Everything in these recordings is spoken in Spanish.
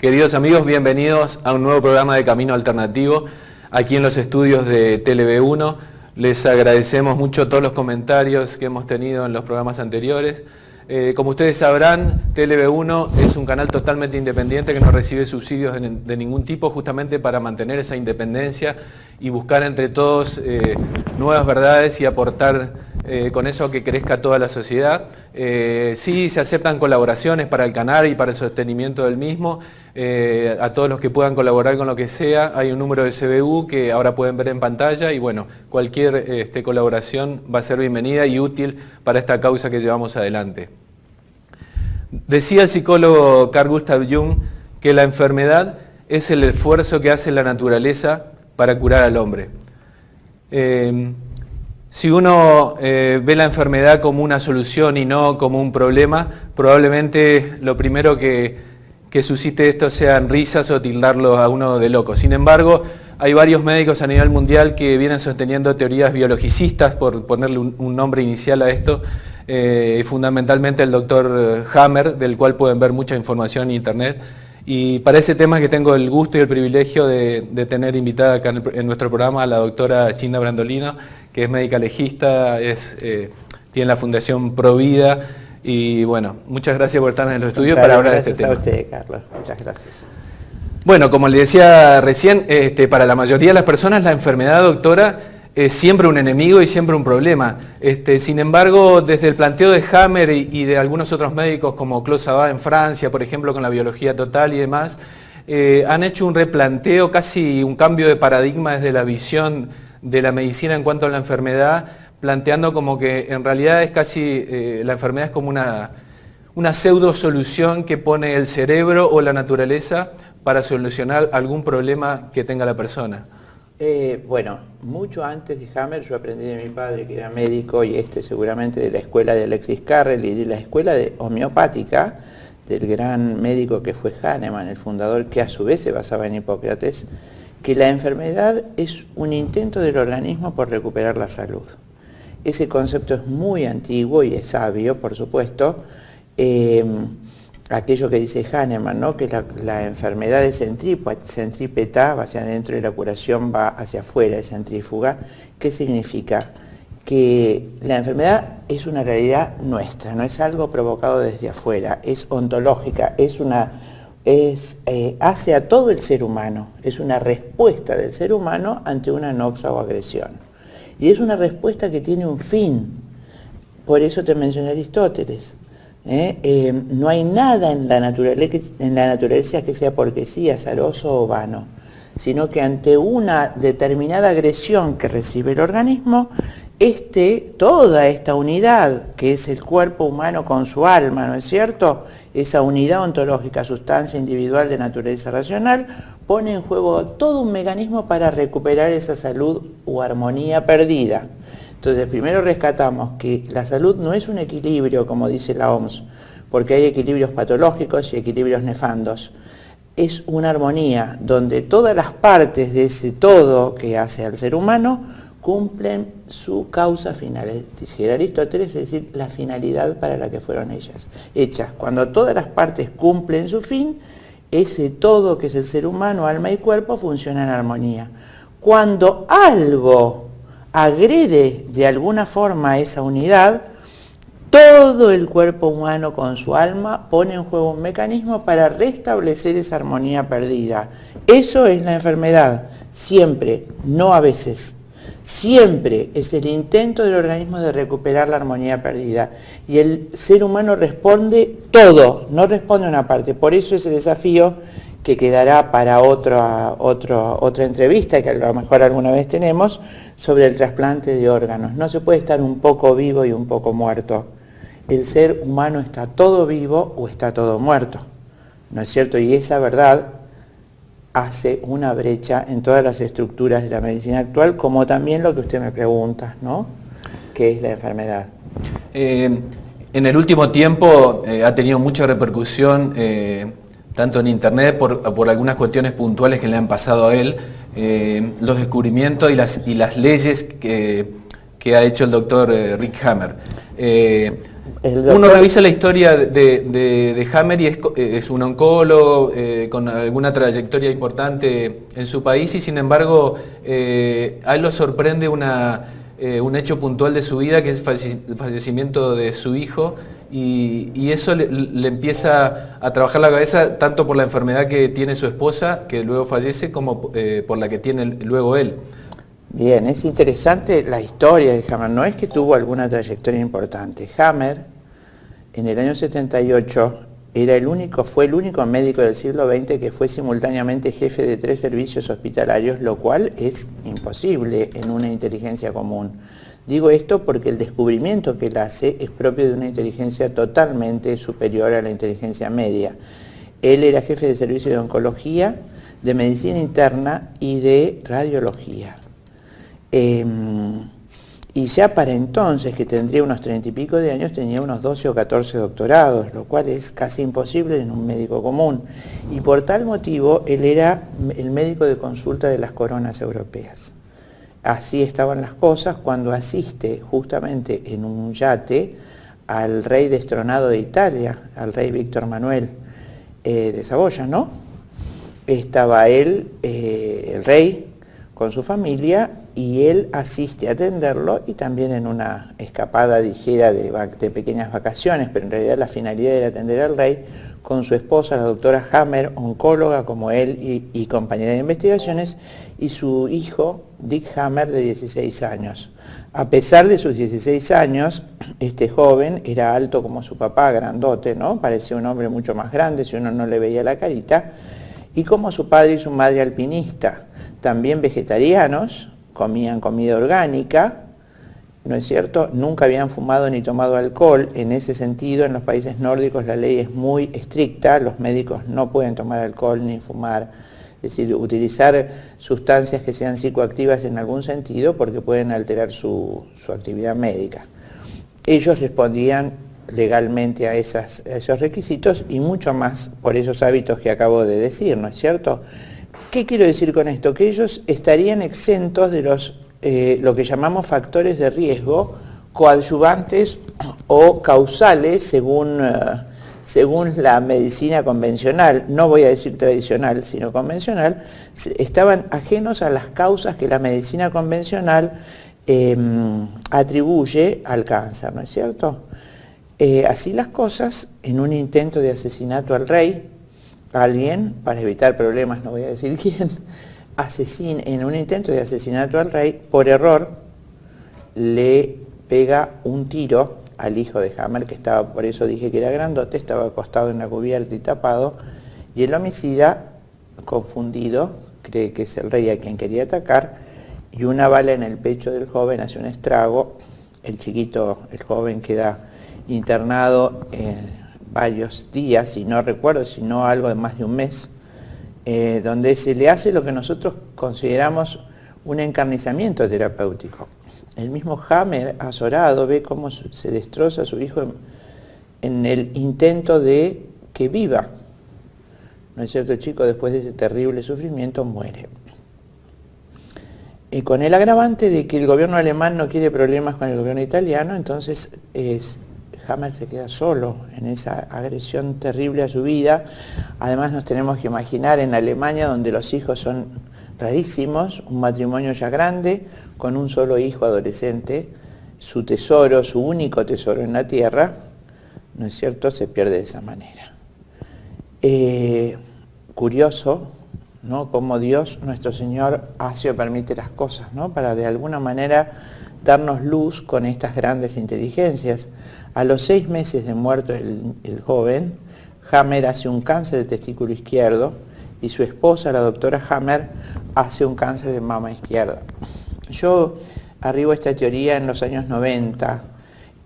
Queridos amigos, bienvenidos a un nuevo programa de Camino Alternativo, aquí en los estudios de TLV1. Les agradecemos mucho todos los comentarios que hemos tenido en los programas anteriores. Como ustedes sabrán, TLV1 es un canal totalmente independiente que no recibe subsidios de ningún tipo, justamente para mantener esa independencia y buscar entre todos nuevas verdades y aportar con eso a que crezca toda la sociedad. Sí se aceptan colaboraciones para el canal y para el sostenimiento del mismo. A todos los que puedan colaborar con lo que sea, hay un número de CBU que ahora pueden ver en pantalla y bueno, cualquier colaboración va a ser bienvenida y útil para esta causa que llevamos adelante. Decía el psicólogo Carl Gustav Jung que la enfermedad es el esfuerzo que hace la naturaleza para curar al hombre. Si uno ve la enfermedad como una solución y no como un problema, probablemente lo primero que suscite esto sean risas o tildarlo a uno de loco. Sin embargo, hay varios médicos a nivel mundial que vienen sosteniendo teorías biologicistas, por ponerle un nombre inicial a esto, fundamentalmente el doctor Hammer, del cual pueden ver mucha información en internet. Y para ese tema que tengo el gusto y el privilegio de tener invitada acá en nuestro programa a la doctora Chinda Brandolino, que es médica legista, tiene la Fundación Provida. Y bueno, muchas gracias por estar en los estudios para hablar de este tema. Gracias a usted, Carlos. Muchas gracias. Bueno, como le decía recién, para la mayoría de las personas la enfermedad, doctora, es siempre un enemigo y siempre un problema. Sin embargo, desde el planteo de Hammer y de algunos otros médicos como Claude Sabat en Francia, por ejemplo, con la biología total y demás, han hecho un replanteo, casi un cambio de paradigma desde la visión de la medicina en cuanto a la enfermedad, planteando como que en realidad es casi, la enfermedad es como una pseudo solución que pone el cerebro o la naturaleza para solucionar algún problema que tenga la persona. Bueno, mucho antes de Hammer yo aprendí de mi padre, que era médico, y seguramente de la escuela de Alexis Carrel y de la escuela homeopática del gran médico que fue Hahnemann, el fundador, que a su vez se basaba en Hipócrates, que la enfermedad es un intento del organismo por recuperar la salud. Ese concepto es muy antiguo y es sabio, por supuesto. Aquello que dice Hahnemann, ¿no? Que la enfermedad es centrípeta, va hacia adentro, y la curación va hacia afuera, es centrífuga. ¿Qué significa? Que la enfermedad es una realidad nuestra, no es algo provocado desde afuera, es ontológica, hace a todo el ser humano, es una respuesta del ser humano ante una noxa o agresión. Y es una respuesta que tiene un fin, por eso te mencioné Aristóteles. No hay nada en la naturaleza que sea porque sí, azaroso o vano, sino que ante una determinada agresión que recibe el organismo, toda esta unidad, que es el cuerpo humano con su alma, ¿no es cierto?, esa unidad ontológica, sustancia individual de naturaleza racional, pone en juego todo un mecanismo para recuperar esa salud o armonía perdida. Entonces, primero rescatamos que la salud no es un equilibrio, como dice la OMS, porque hay equilibrios patológicos y equilibrios nefandos. Es una armonía donde todas las partes de ese todo que hace al ser humano cumplen su causa final, dijera Aristóteles, es decir, la finalidad para la que fueron hechas. Cuando todas las partes cumplen su fin, ese todo que es el ser humano, alma y cuerpo, funciona en armonía. Cuando algo agrede de alguna forma a esa unidad, todo el cuerpo humano con su alma pone en juego un mecanismo para restablecer esa armonía perdida. Eso es la enfermedad, siempre, no a veces. Siempre es el intento del organismo de recuperar la armonía perdida. Y el ser humano responde todo, no responde una parte. Por eso ese desafío que quedará para otra entrevista, que a lo mejor alguna vez tenemos, sobre el trasplante de órganos. No se puede estar un poco vivo y un poco muerto. El ser humano está todo vivo o está todo muerto, ¿no es cierto? Y esa verdad hace una brecha en todas las estructuras de la medicina actual, como también lo que usted me pregunta, ¿no?, ¿qué es la enfermedad? En el último tiempo ha tenido mucha repercusión, tanto en internet por algunas cuestiones puntuales que le han pasado a él, los descubrimientos y las leyes que ha hecho el doctor Rick Hammer. Uno revisa la historia de Hammer y es un oncólogo con alguna trayectoria importante en su país y sin embargo a él lo sorprende un hecho puntual de su vida que es el fallecimiento de su hijo y eso le empieza a trabajar la cabeza tanto por la enfermedad que tiene su esposa, que luego fallece, como por la que tiene luego él. Bien, es interesante la historia de Hammer, no es que tuvo alguna trayectoria importante. Hammer en el año 78 fue el único médico del siglo XX que fue simultáneamente jefe de 3 servicios hospitalarios, lo cual es imposible en una inteligencia común. Digo esto porque el descubrimiento que él hace es propio de una inteligencia totalmente superior a la inteligencia media. Él era jefe de servicio de oncología, de medicina interna y de radiología. Y ya para entonces, que tendría unos 30 y pico de años, tenía unos 12 o 14 doctorados, lo cual es casi imposible en un médico común. Y por tal motivo, él era el médico de consulta de las coronas europeas. Así estaban las cosas cuando asiste justamente en un yate al rey destronado de Italia, al rey Víctor Manuel de Saboya, ¿no? Estaba él, el rey, con su familia, y él asiste a atenderlo y también en una escapada ligera de pequeñas vacaciones, pero en realidad la finalidad era atender al rey, con su esposa, la doctora Hammer, oncóloga como él y compañera de investigaciones, y su hijo, Dick Hammer, de 16 años. A pesar de sus 16 años, este joven era alto como su papá, grandote, ¿no? Parecía un hombre mucho más grande si uno no le veía la carita, y como su padre y su madre alpinista, también vegetarianos, comían comida orgánica, ¿no es cierto? Nunca habían fumado ni tomado alcohol. En ese sentido, en los países nórdicos la ley es muy estricta, los médicos no pueden tomar alcohol ni fumar, es decir, utilizar sustancias que sean psicoactivas en algún sentido porque pueden alterar su actividad médica. Ellos respondían legalmente a esos requisitos y mucho más por esos hábitos que acabo de decir, ¿no es cierto? ¿Qué quiero decir con esto? Que ellos estarían exentos de lo que llamamos factores de riesgo coadyuvantes o causales según la medicina convencional, no voy a decir tradicional, sino convencional, estaban ajenos a las causas que la medicina convencional atribuye al cáncer, ¿no es cierto? Así las cosas, en un intento de asesinato al rey, alguien, para evitar problemas, no voy a decir quién, en un intento de asesinato al rey, por error, le pega un tiro al hijo de Hammer, que estaba, por eso dije que era grandote, estaba acostado en la cubierta y tapado, y el homicida, confundido, cree que es el rey a quien quería atacar, y una bala en el pecho del joven hace un estrago, el joven queda internado varios días, y no recuerdo, sino algo de más de un mes, donde se le hace lo que nosotros consideramos un encarnizamiento terapéutico. El mismo Hammer, azorado, ve cómo se destroza a su hijo en el intento de que viva. ¿No es cierto? El chico, después de ese terrible sufrimiento, muere. Y con el agravante de que el gobierno alemán no quiere problemas con el gobierno italiano, entonces Hammer se queda solo en esa agresión terrible a su vida. Además nos tenemos que imaginar en Alemania, donde los hijos son rarísimos, un matrimonio ya grande, con un solo hijo adolescente, su tesoro, su único tesoro en la tierra, ¿no es cierto?, se pierde de esa manera. Curioso, ¿no?, cómo Dios, nuestro Señor, hace o permite las cosas, ¿no?, para de alguna manera darnos luz con estas grandes inteligencias. A los 6 meses de muerto el joven, Hammer hace un cáncer de testículo izquierdo y su esposa, la doctora Hammer, hace un cáncer de mama izquierda. Yo arribo a esta teoría en los años 90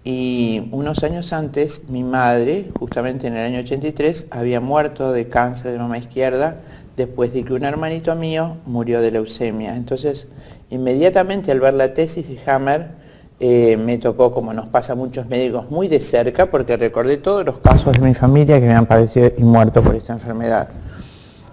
y unos años antes mi madre, justamente en el año 83, había muerto de cáncer de mama izquierda después de que un hermanito mío murió de leucemia. Entonces, inmediatamente al ver la tesis de Hammer, me tocó, como nos pasa a muchos médicos, muy de cerca, porque recordé todos los casos de mi familia que me han padecido y muerto por esta enfermedad.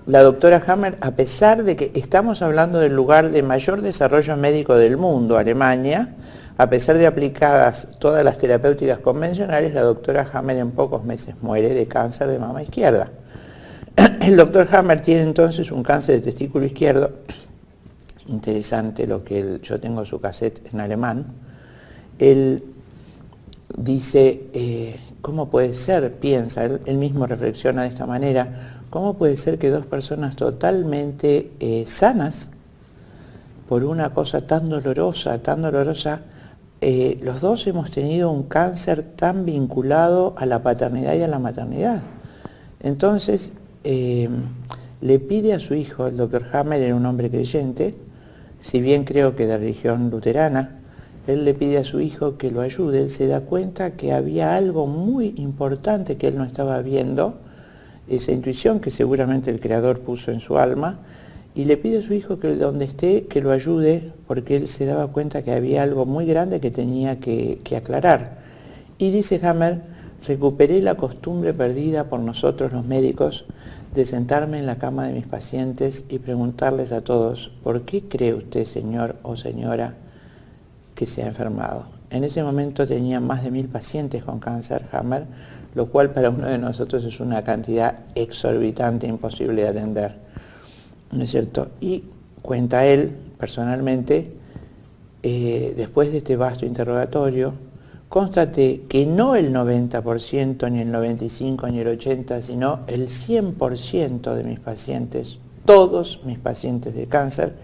La doctora Hammer, a pesar de que estamos hablando del lugar de mayor desarrollo médico del mundo, Alemania, A pesar de aplicadas todas las terapéuticas convencionales, la doctora Hammer en pocos meses muere de cáncer de mama izquierda. El doctor Hammer tiene entonces un cáncer de testículo izquierdo. Interesante lo que yo tengo su cassette en alemán. Él dice, ¿cómo puede ser? Piensa, él mismo reflexiona de esta manera, ¿cómo puede ser que dos personas totalmente sanas, por una cosa tan dolorosa, los dos hemos tenido un cáncer tan vinculado a la paternidad y a la maternidad? Entonces, le pide a su hijo, el doctor Hammer era un hombre creyente, si bien creo que de religión luterana, él le pide a su hijo que lo ayude. Él se da cuenta que había algo muy importante que él no estaba viendo, esa intuición que seguramente el Creador puso en su alma, y le pide a su hijo que donde esté, que lo ayude, porque él se daba cuenta que había algo muy grande que tenía que aclarar. Y dice Hammer, recuperé la costumbre perdida por nosotros los médicos de sentarme en la cama de mis pacientes y preguntarles a todos, ¿por qué cree usted, señor o señora, que se ha enfermado? En ese momento tenía más de 1000 pacientes con cáncer, Hammer, lo cual para uno de nosotros es una cantidad exorbitante, imposible de atender, ¿no es cierto? Y cuenta él, personalmente, después de este vasto interrogatorio, constaté que no el 90%, ni el 95%, ni el 80%, sino el 100% de mis pacientes, todos mis pacientes de cáncer,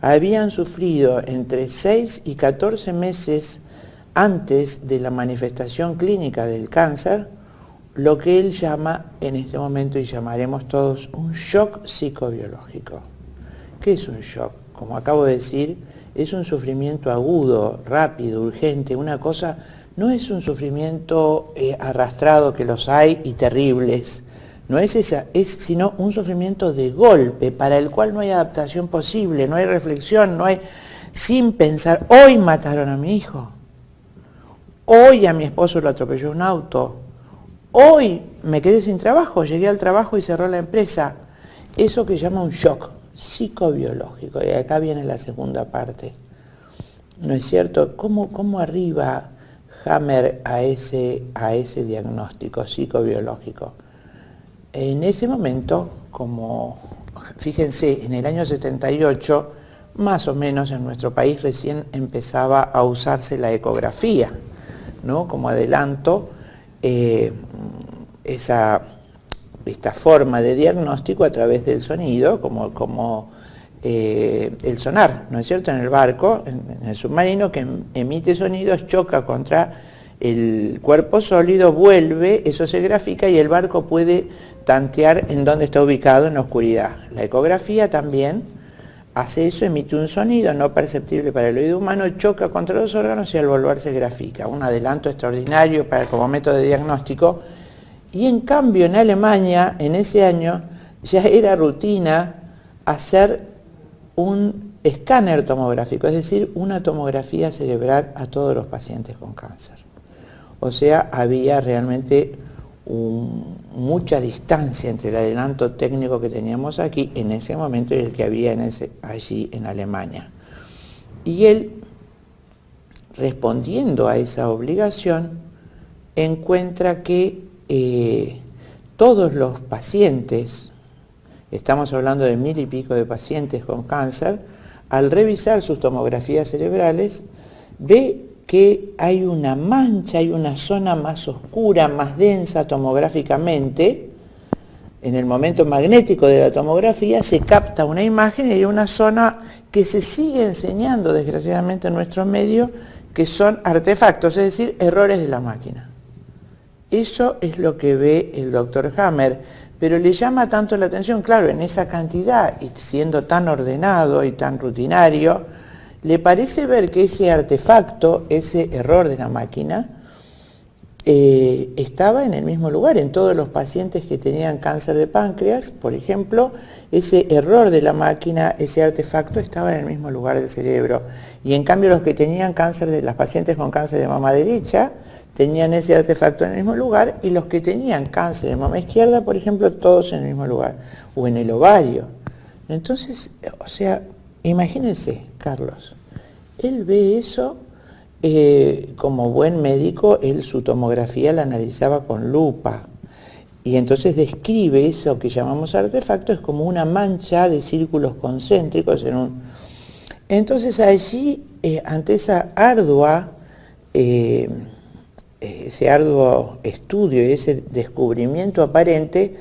habían sufrido entre 6 y 14 meses antes de la manifestación clínica del cáncer, lo que él llama en este momento, y llamaremos todos, un shock psicobiológico. ¿Qué es un shock? Como acabo de decir, es un sufrimiento agudo, rápido, urgente, una cosa, no es un sufrimiento arrastrado, que los hay y terribles, no es esa, es sino un sufrimiento de golpe, para el cual no hay adaptación posible, no hay reflexión, no hay, sin pensar, hoy mataron a mi hijo, hoy a mi esposo lo atropelló un auto, hoy me quedé sin trabajo, llegué al trabajo y cerró la empresa. Eso que llama un shock psicobiológico, y acá viene la segunda parte, ¿no es cierto? ¿Cómo arriba Hammer a ese diagnóstico psicobiológico? En ese momento, como fíjense, en el año 78, más o menos en nuestro país recién empezaba a usarse la ecografía, ¿no? Como adelanto, esta forma de diagnóstico a través del sonido, como el sonar, ¿no es cierto?, en el barco, en el submarino, que emite sonidos, choca contra el cuerpo sólido, vuelve, eso se grafica y el barco puede tantear en dónde está ubicado en la oscuridad. La ecografía también hace eso, emite un sonido no perceptible para el oído humano, choca contra los órganos y al volver se grafica. Un adelanto extraordinario como método de diagnóstico. Y en cambio en Alemania, en ese año, ya era rutina hacer un escáner tomográfico, es decir, una tomografía cerebral a todos los pacientes con cáncer. O sea, había realmente mucha distancia entre el adelanto técnico que teníamos aquí en ese momento y el que había allí en Alemania. Y él, respondiendo a esa obligación, encuentra que todos los pacientes, estamos hablando de 1000 y pico de pacientes con cáncer, al revisar sus tomografías cerebrales, ve que hay una mancha, hay una zona más oscura, más densa tomográficamente. En el momento magnético de la tomografía se capta una imagen y hay una zona que se sigue enseñando desgraciadamente en nuestro medio, que son artefactos, es decir, errores de la máquina. Eso es lo que ve el doctor Hammer, pero le llama tanto la atención, claro, en esa cantidad y siendo tan ordenado y tan rutinario, le parece ver que ese artefacto, ese error de la máquina, estaba en el mismo lugar. En todos los pacientes que tenían cáncer de páncreas, por ejemplo, ese error de la máquina, ese artefacto estaba en el mismo lugar del cerebro. Y en cambio los que tenían cáncer, las pacientes con cáncer de mama derecha, tenían ese artefacto en el mismo lugar, y los que tenían cáncer de mama izquierda, por ejemplo, todos en el mismo lugar, o en el ovario. Entonces, o sea, imagínense, Carlos, él ve eso Como buen médico, él su tomografía la analizaba con lupa. Y entonces describe eso que llamamos artefacto, es como una mancha de círculos concéntricos en un... Entonces allí, ante esa ese arduo estudio y ese descubrimiento aparente,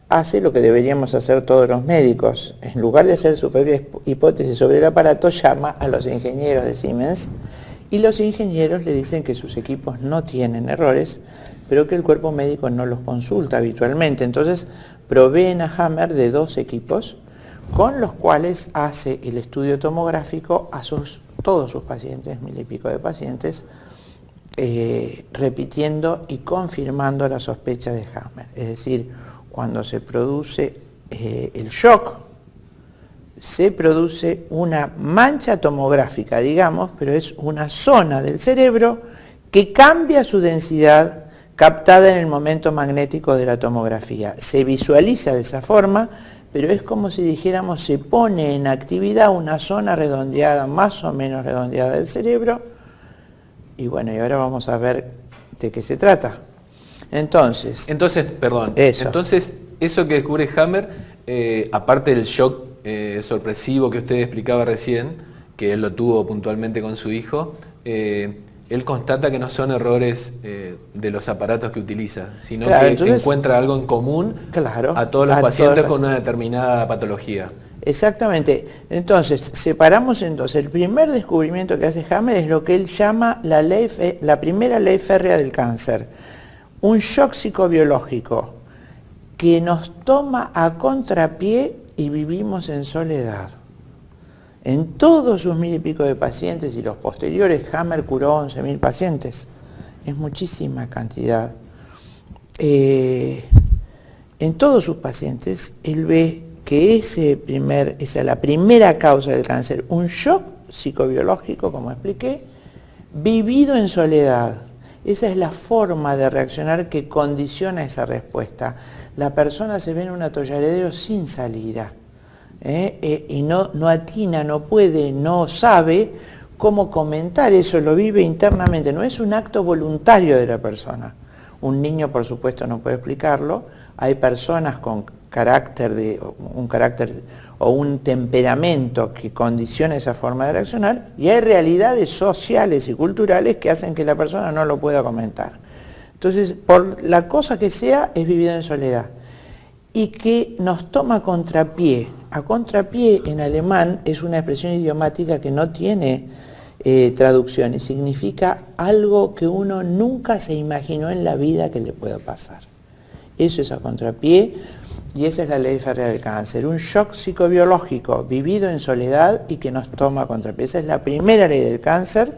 hace lo que deberíamos hacer todos los médicos. En lugar de hacer su propia hipótesis sobre el aparato, llama a los ingenieros de Siemens y los ingenieros le dicen que sus equipos no tienen errores, pero que el cuerpo médico no los consulta habitualmente. Entonces proveen a Hammer de 2 equipos con los cuales hace el estudio tomográfico a todos sus pacientes, 1000 y pico de pacientes, repitiendo y confirmando la sospecha de Hammer. Es decir, cuando se produce el shock, se produce una mancha tomográfica, digamos, pero es una zona del cerebro que cambia su densidad captada en el momento magnético de la tomografía. Se visualiza de esa forma, pero es como si dijéramos se pone en actividad una zona redondeada, más o menos redondeada del cerebro, y bueno, y ahora vamos a ver de qué se trata. Entonces, perdón, entonces eso que descubre Hammer, aparte del shock sorpresivo que usted explicaba recién, que él lo tuvo puntualmente con su hijo, él constata que no son errores de los aparatos que utiliza, sino que encuentra algo en común a todos los pacientes con una determinada patología. Exactamente. Entonces, separamos entonces, el primer descubrimiento que hace Hammer es lo que él llama la primera ley férrea del cáncer. Un shock psicobiológico que nos toma a contrapié y vivimos en soledad. En todos sus 1000 y pico de pacientes y los posteriores, Hammer curó 11.000 pacientes. Es muchísima cantidad. En todos sus pacientes, él ve que esa es la primera causa del cáncer, un shock psicobiológico, como expliqué, vivido en soledad. Esa es la forma de reaccionar que condiciona esa respuesta. La persona se ve en un atolladero sin salida. Y no atina, no puede, no sabe cómo comentar eso, lo vive internamente, no es un acto voluntario de la persona. Un niño, por supuesto, no puede explicarlo. Hay personas con un carácter o un temperamento que condiciona esa forma de reaccionar, y hay realidades sociales y culturales que hacen que la persona no lo pueda comentar. Entonces, por la cosa que sea, es vivido en soledad. Y que nos toma a contrapié. A contrapié en alemán es una expresión idiomática que no tiene traducción y significa algo que uno nunca se imaginó en la vida que le pueda pasar. Eso es a contrapié y esa es la ley férrea del cáncer. Un shock psicobiológico vivido en soledad y que nos toma a contrapié. Esa es la primera ley del cáncer,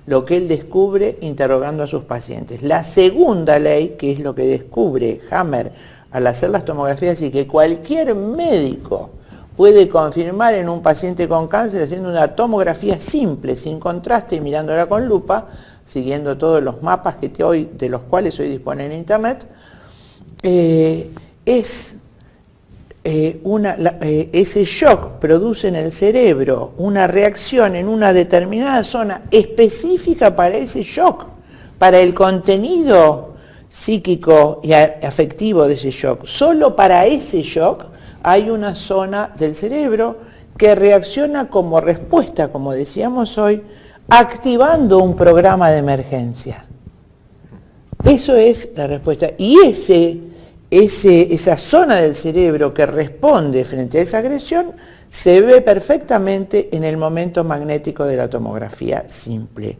lo que él descubre interrogando a sus pacientes. La segunda ley, que es lo que descubre Hammer al hacer las tomografías y que cualquier médico puede confirmar en un paciente con cáncer haciendo una tomografía simple, sin contraste y mirándola con lupa, siguiendo todos los mapas de los cuales hoy dispone en internet, ese shock produce en el cerebro una reacción en una determinada zona específica para ese shock, para el contenido psíquico y afectivo de ese shock. Solo para ese shock hay una zona del cerebro que reacciona como respuesta, como decíamos hoy, activando un programa de emergencia. Eso es la respuesta. Y esa zona del cerebro que responde frente a esa agresión se ve perfectamente en el momento magnético de la tomografía simple.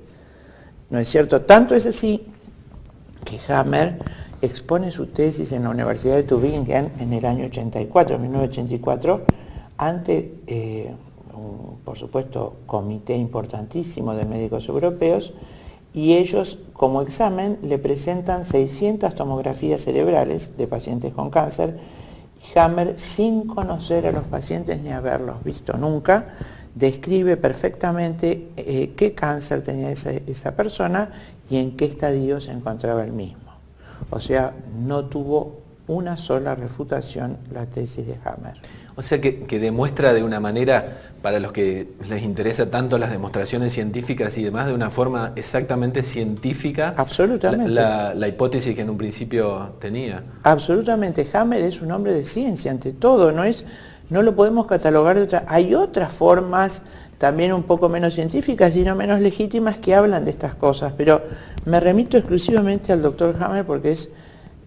¿No es cierto? Tanto es así que Hammer expone su tesis en la Universidad de Tübingen en el año 1984, ante por supuesto, comité importantísimo de médicos europeos, y ellos, como examen, le presentan 600 tomografías cerebrales de pacientes con cáncer. Hammer, sin conocer a los pacientes ni haberlos visto nunca, describe perfectamente qué cáncer tenía esa persona y en qué estadio se encontraba el mismo. O sea, no tuvo una sola refutación la tesis de Hammer. O sea que demuestra de una manera, para los que les interesa tanto las demostraciones científicas y demás, de una forma exactamente científica. Absolutamente. La hipótesis que en un principio tenía. Absolutamente. Hammer es un hombre de ciencia ante todo, no lo podemos catalogar de otra. Hay otras formas también un poco menos científicas y no menos legítimas que hablan de estas cosas, pero me remito exclusivamente al doctor Hammer porque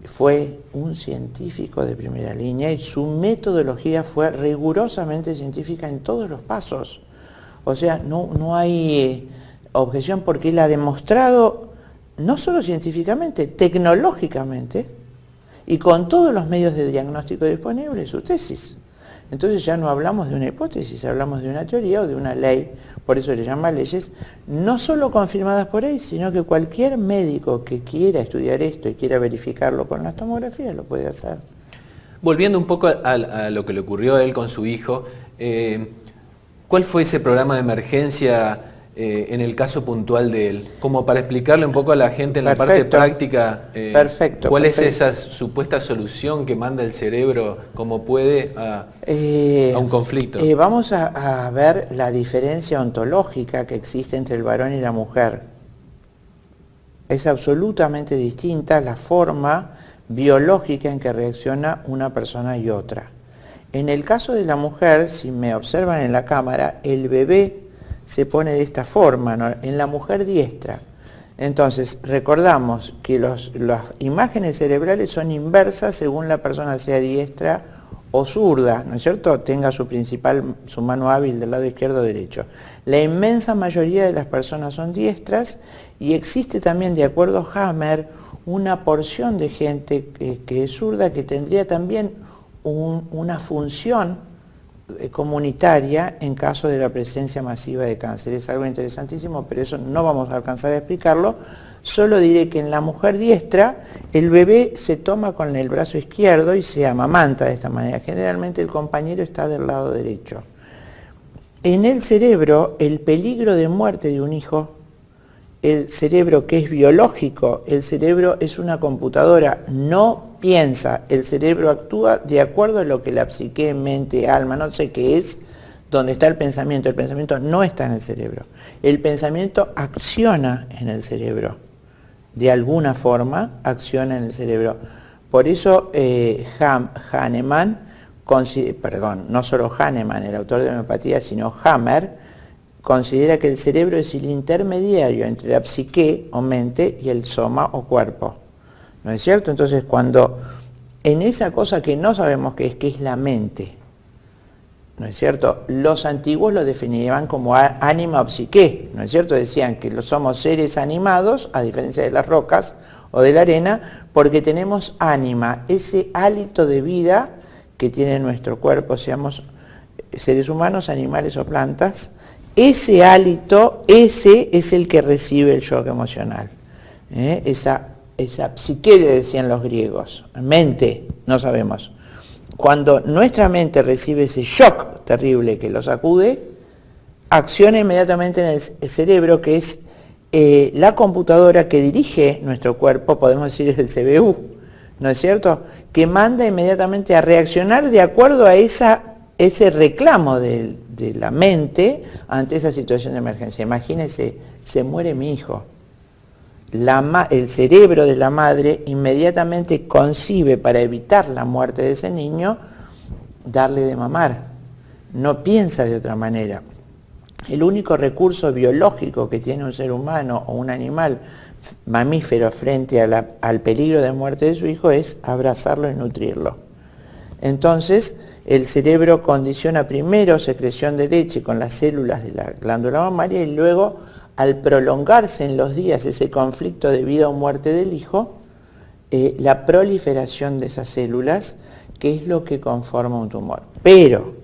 fue un científico de primera línea y su metodología fue rigurosamente científica en todos los pasos. O sea, no hay objeción porque él ha demostrado, no solo científicamente, tecnológicamente y con todos los medios de diagnóstico disponibles, su tesis. Entonces ya no hablamos de una hipótesis, hablamos de una teoría o de una ley, por eso le llama leyes, no solo confirmadas por él, sino que cualquier médico que quiera estudiar esto y quiera verificarlo con las tomografías lo puede hacer. Volviendo un poco a lo que le ocurrió a él con su hijo, ¿cuál fue ese programa de emergencia en el caso puntual de él? Como para explicarle un poco a la gente en la parte práctica, ¿cuál es esa supuesta solución que manda el cerebro como puede a un conflicto? Vamos a ver la diferencia ontológica que existe entre el varón y la mujer. Es absolutamente distinta la forma biológica en que reacciona una persona y otra. En el caso de la mujer, si me observan en la cámara, el bebé se pone de esta forma, ¿no? En la mujer diestra. Entonces, recordamos que las imágenes cerebrales son inversas según la persona sea diestra o zurda, ¿no es cierto? Tenga su mano hábil del lado izquierdo o derecho. La inmensa mayoría de las personas son diestras y existe también, de acuerdo a Hammer, una porción de gente que es zurda que tendría también una función comunitaria en caso de la presencia masiva de cáncer. Es algo interesantísimo, pero eso no vamos a alcanzar a explicarlo. Solo diré que en la mujer diestra el bebé se toma con el brazo izquierdo y se amamanta de esta manera. Generalmente el compañero está del lado derecho. En el cerebro, el peligro de muerte de un hijo, el cerebro que es biológico, el cerebro es una computadora, no piensa, el cerebro actúa de acuerdo a lo que la psique, mente, alma, no sé qué es, donde está el pensamiento no está en el cerebro. El pensamiento acciona en el cerebro, de alguna forma acciona en el cerebro. Por eso Hahnemann, no solo Hahnemann, el autor de la homeopatía, sino Hammer, considera que el cerebro es el intermediario entre la psique o mente y el soma o cuerpo. ¿No es cierto? Entonces, cuando en esa cosa que no sabemos qué es la mente, ¿no es cierto? Los antiguos lo definirían como ánima o psique, ¿no es cierto? Decían que somos seres animados, a diferencia de las rocas o de la arena, porque tenemos ánima, ese hálito de vida que tiene nuestro cuerpo, seamos seres humanos, animales o plantas. Ese hálito, ese es el que recibe el shock emocional. Esa psique, decían los griegos, mente, no sabemos. Cuando nuestra mente recibe ese shock terrible que lo sacude, acciona inmediatamente en el cerebro, que es la computadora que dirige nuestro cuerpo, podemos decir es el CPU, ¿no es cierto? Que manda inmediatamente a reaccionar de acuerdo a ese reclamo de la mente ante esa situación de emergencia. Imagínense, se muere mi hijo. El cerebro de la madre inmediatamente concibe, para evitar la muerte de ese niño, darle de mamar. No piensa de otra manera. El único recurso biológico que tiene un ser humano o un animal mamífero frente al peligro de muerte de su hijo es abrazarlo y nutrirlo. Entonces, el cerebro condiciona primero secreción de leche con las células de la glándula mamaria y luego, al prolongarse en los días ese conflicto de vida o muerte del hijo, la proliferación de esas células, que es lo que conforma un tumor. Pero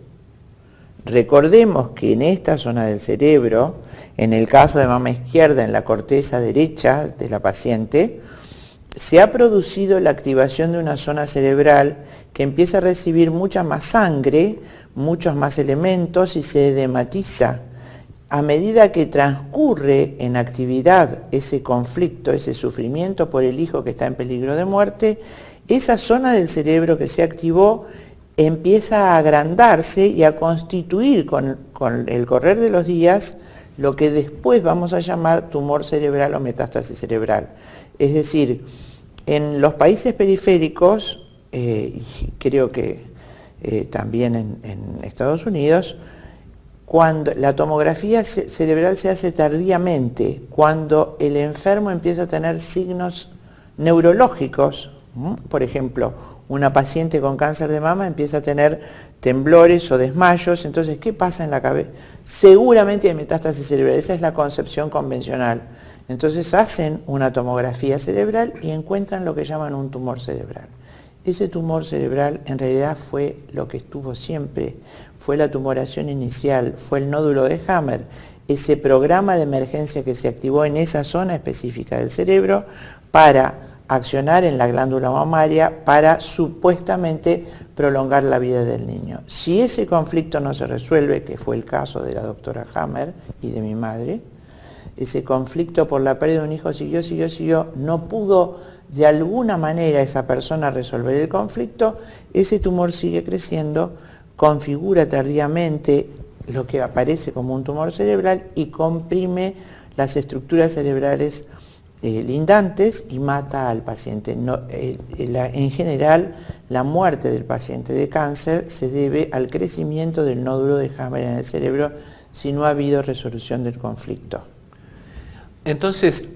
recordemos que en esta zona del cerebro, en el caso de mama izquierda, en la corteza derecha de la paciente, se ha producido la activación de una zona cerebral que empieza a recibir mucha más sangre, muchos más elementos y se edematiza. A medida que transcurre en actividad ese conflicto, ese sufrimiento por el hijo que está en peligro de muerte, esa zona del cerebro que se activó empieza a agrandarse y a constituir con el correr de los días lo que después vamos a llamar tumor cerebral o metástasis cerebral. Es decir, en los países periféricos, y creo que también en Estados Unidos, cuando la tomografía cerebral se hace tardíamente, cuando el enfermo empieza a tener signos neurológicos, por ejemplo, una paciente con cáncer de mama empieza a tener temblores o desmayos, entonces, ¿qué pasa en la cabeza? Seguramente hay metástasis cerebral, esa es la concepción convencional. Entonces hacen una tomografía cerebral y encuentran lo que llaman un tumor cerebral. Ese tumor cerebral en realidad fue lo que estuvo siempre, fue la tumoración inicial, fue el nódulo de Hammer, ese programa de emergencia que se activó en esa zona específica del cerebro para accionar en la glándula mamaria para supuestamente prolongar la vida del niño. Si ese conflicto no se resuelve, que fue el caso de la doctora Hammer y de mi madre, ese conflicto por la pérdida de un hijo siguió, no pudo de alguna manera esa persona resolver el conflicto, ese tumor sigue creciendo, configura tardíamente lo que aparece como un tumor cerebral y comprime las estructuras cerebrales lindantes y mata al paciente. En general, la muerte del paciente de cáncer se debe al crecimiento del nódulo de Hammer en el cerebro si no ha habido resolución del conflicto. Entonces,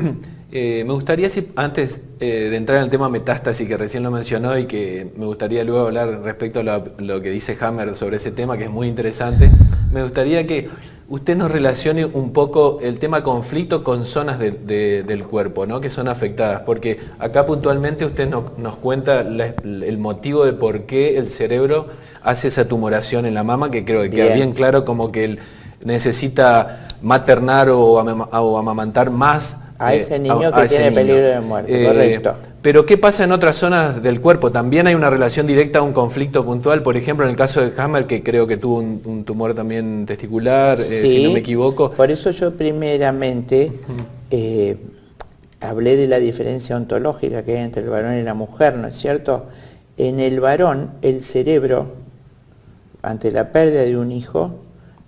me gustaría, antes de entrar en el tema metástasis, que recién lo mencionó y que me gustaría luego hablar respecto a lo que dice Hammer sobre ese tema, que es muy interesante, me gustaría que usted nos relacione un poco el tema conflicto con zonas del cuerpo, ¿no?, que son afectadas, porque acá puntualmente usted nos cuenta el motivo de por qué el cerebro hace esa tumoración en la mama, que creo que queda bien claro, como que él necesita maternar o amamantar más a ese niño que tiene peligro de muerte, correcto. Pero ¿qué pasa en otras zonas del cuerpo? ¿También hay una relación directa a un conflicto puntual? Por ejemplo, en el caso de Hammer, que creo que tuvo un tumor también testicular, sí, si no me equivoco. Por eso yo primeramente hablé de la diferencia ontológica que hay entre el varón y la mujer, ¿no es cierto? En el varón, el cerebro, ante la pérdida de un hijo,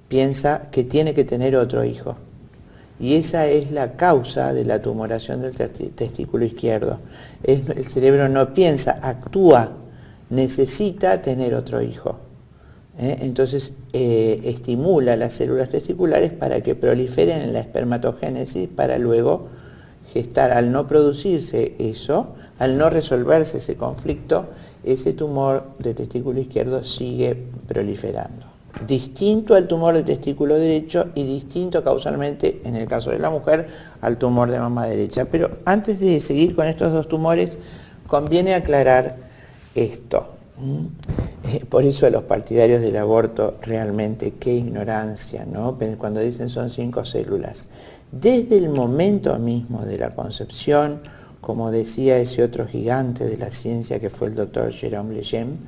piensa que tiene que tener otro hijo. Y esa es la causa de la tumoración del testículo izquierdo. El cerebro no piensa, actúa, necesita tener otro hijo. Entonces estimula las células testiculares para que proliferen en la espermatogénesis para luego gestar. Al no producirse eso, al no resolverse ese conflicto, ese tumor de testículo izquierdo sigue proliferando. Distinto al tumor de testículo derecho y distinto causalmente, en el caso de la mujer, al tumor de mama derecha. Pero antes de seguir con estos dos tumores, conviene aclarar esto. Por eso a los partidarios del aborto, realmente, qué ignorancia, ¿no? Cuando dicen son 5 células. Desde el momento mismo de la concepción, como decía ese otro gigante de la ciencia que fue el doctor Jérôme Lejeune,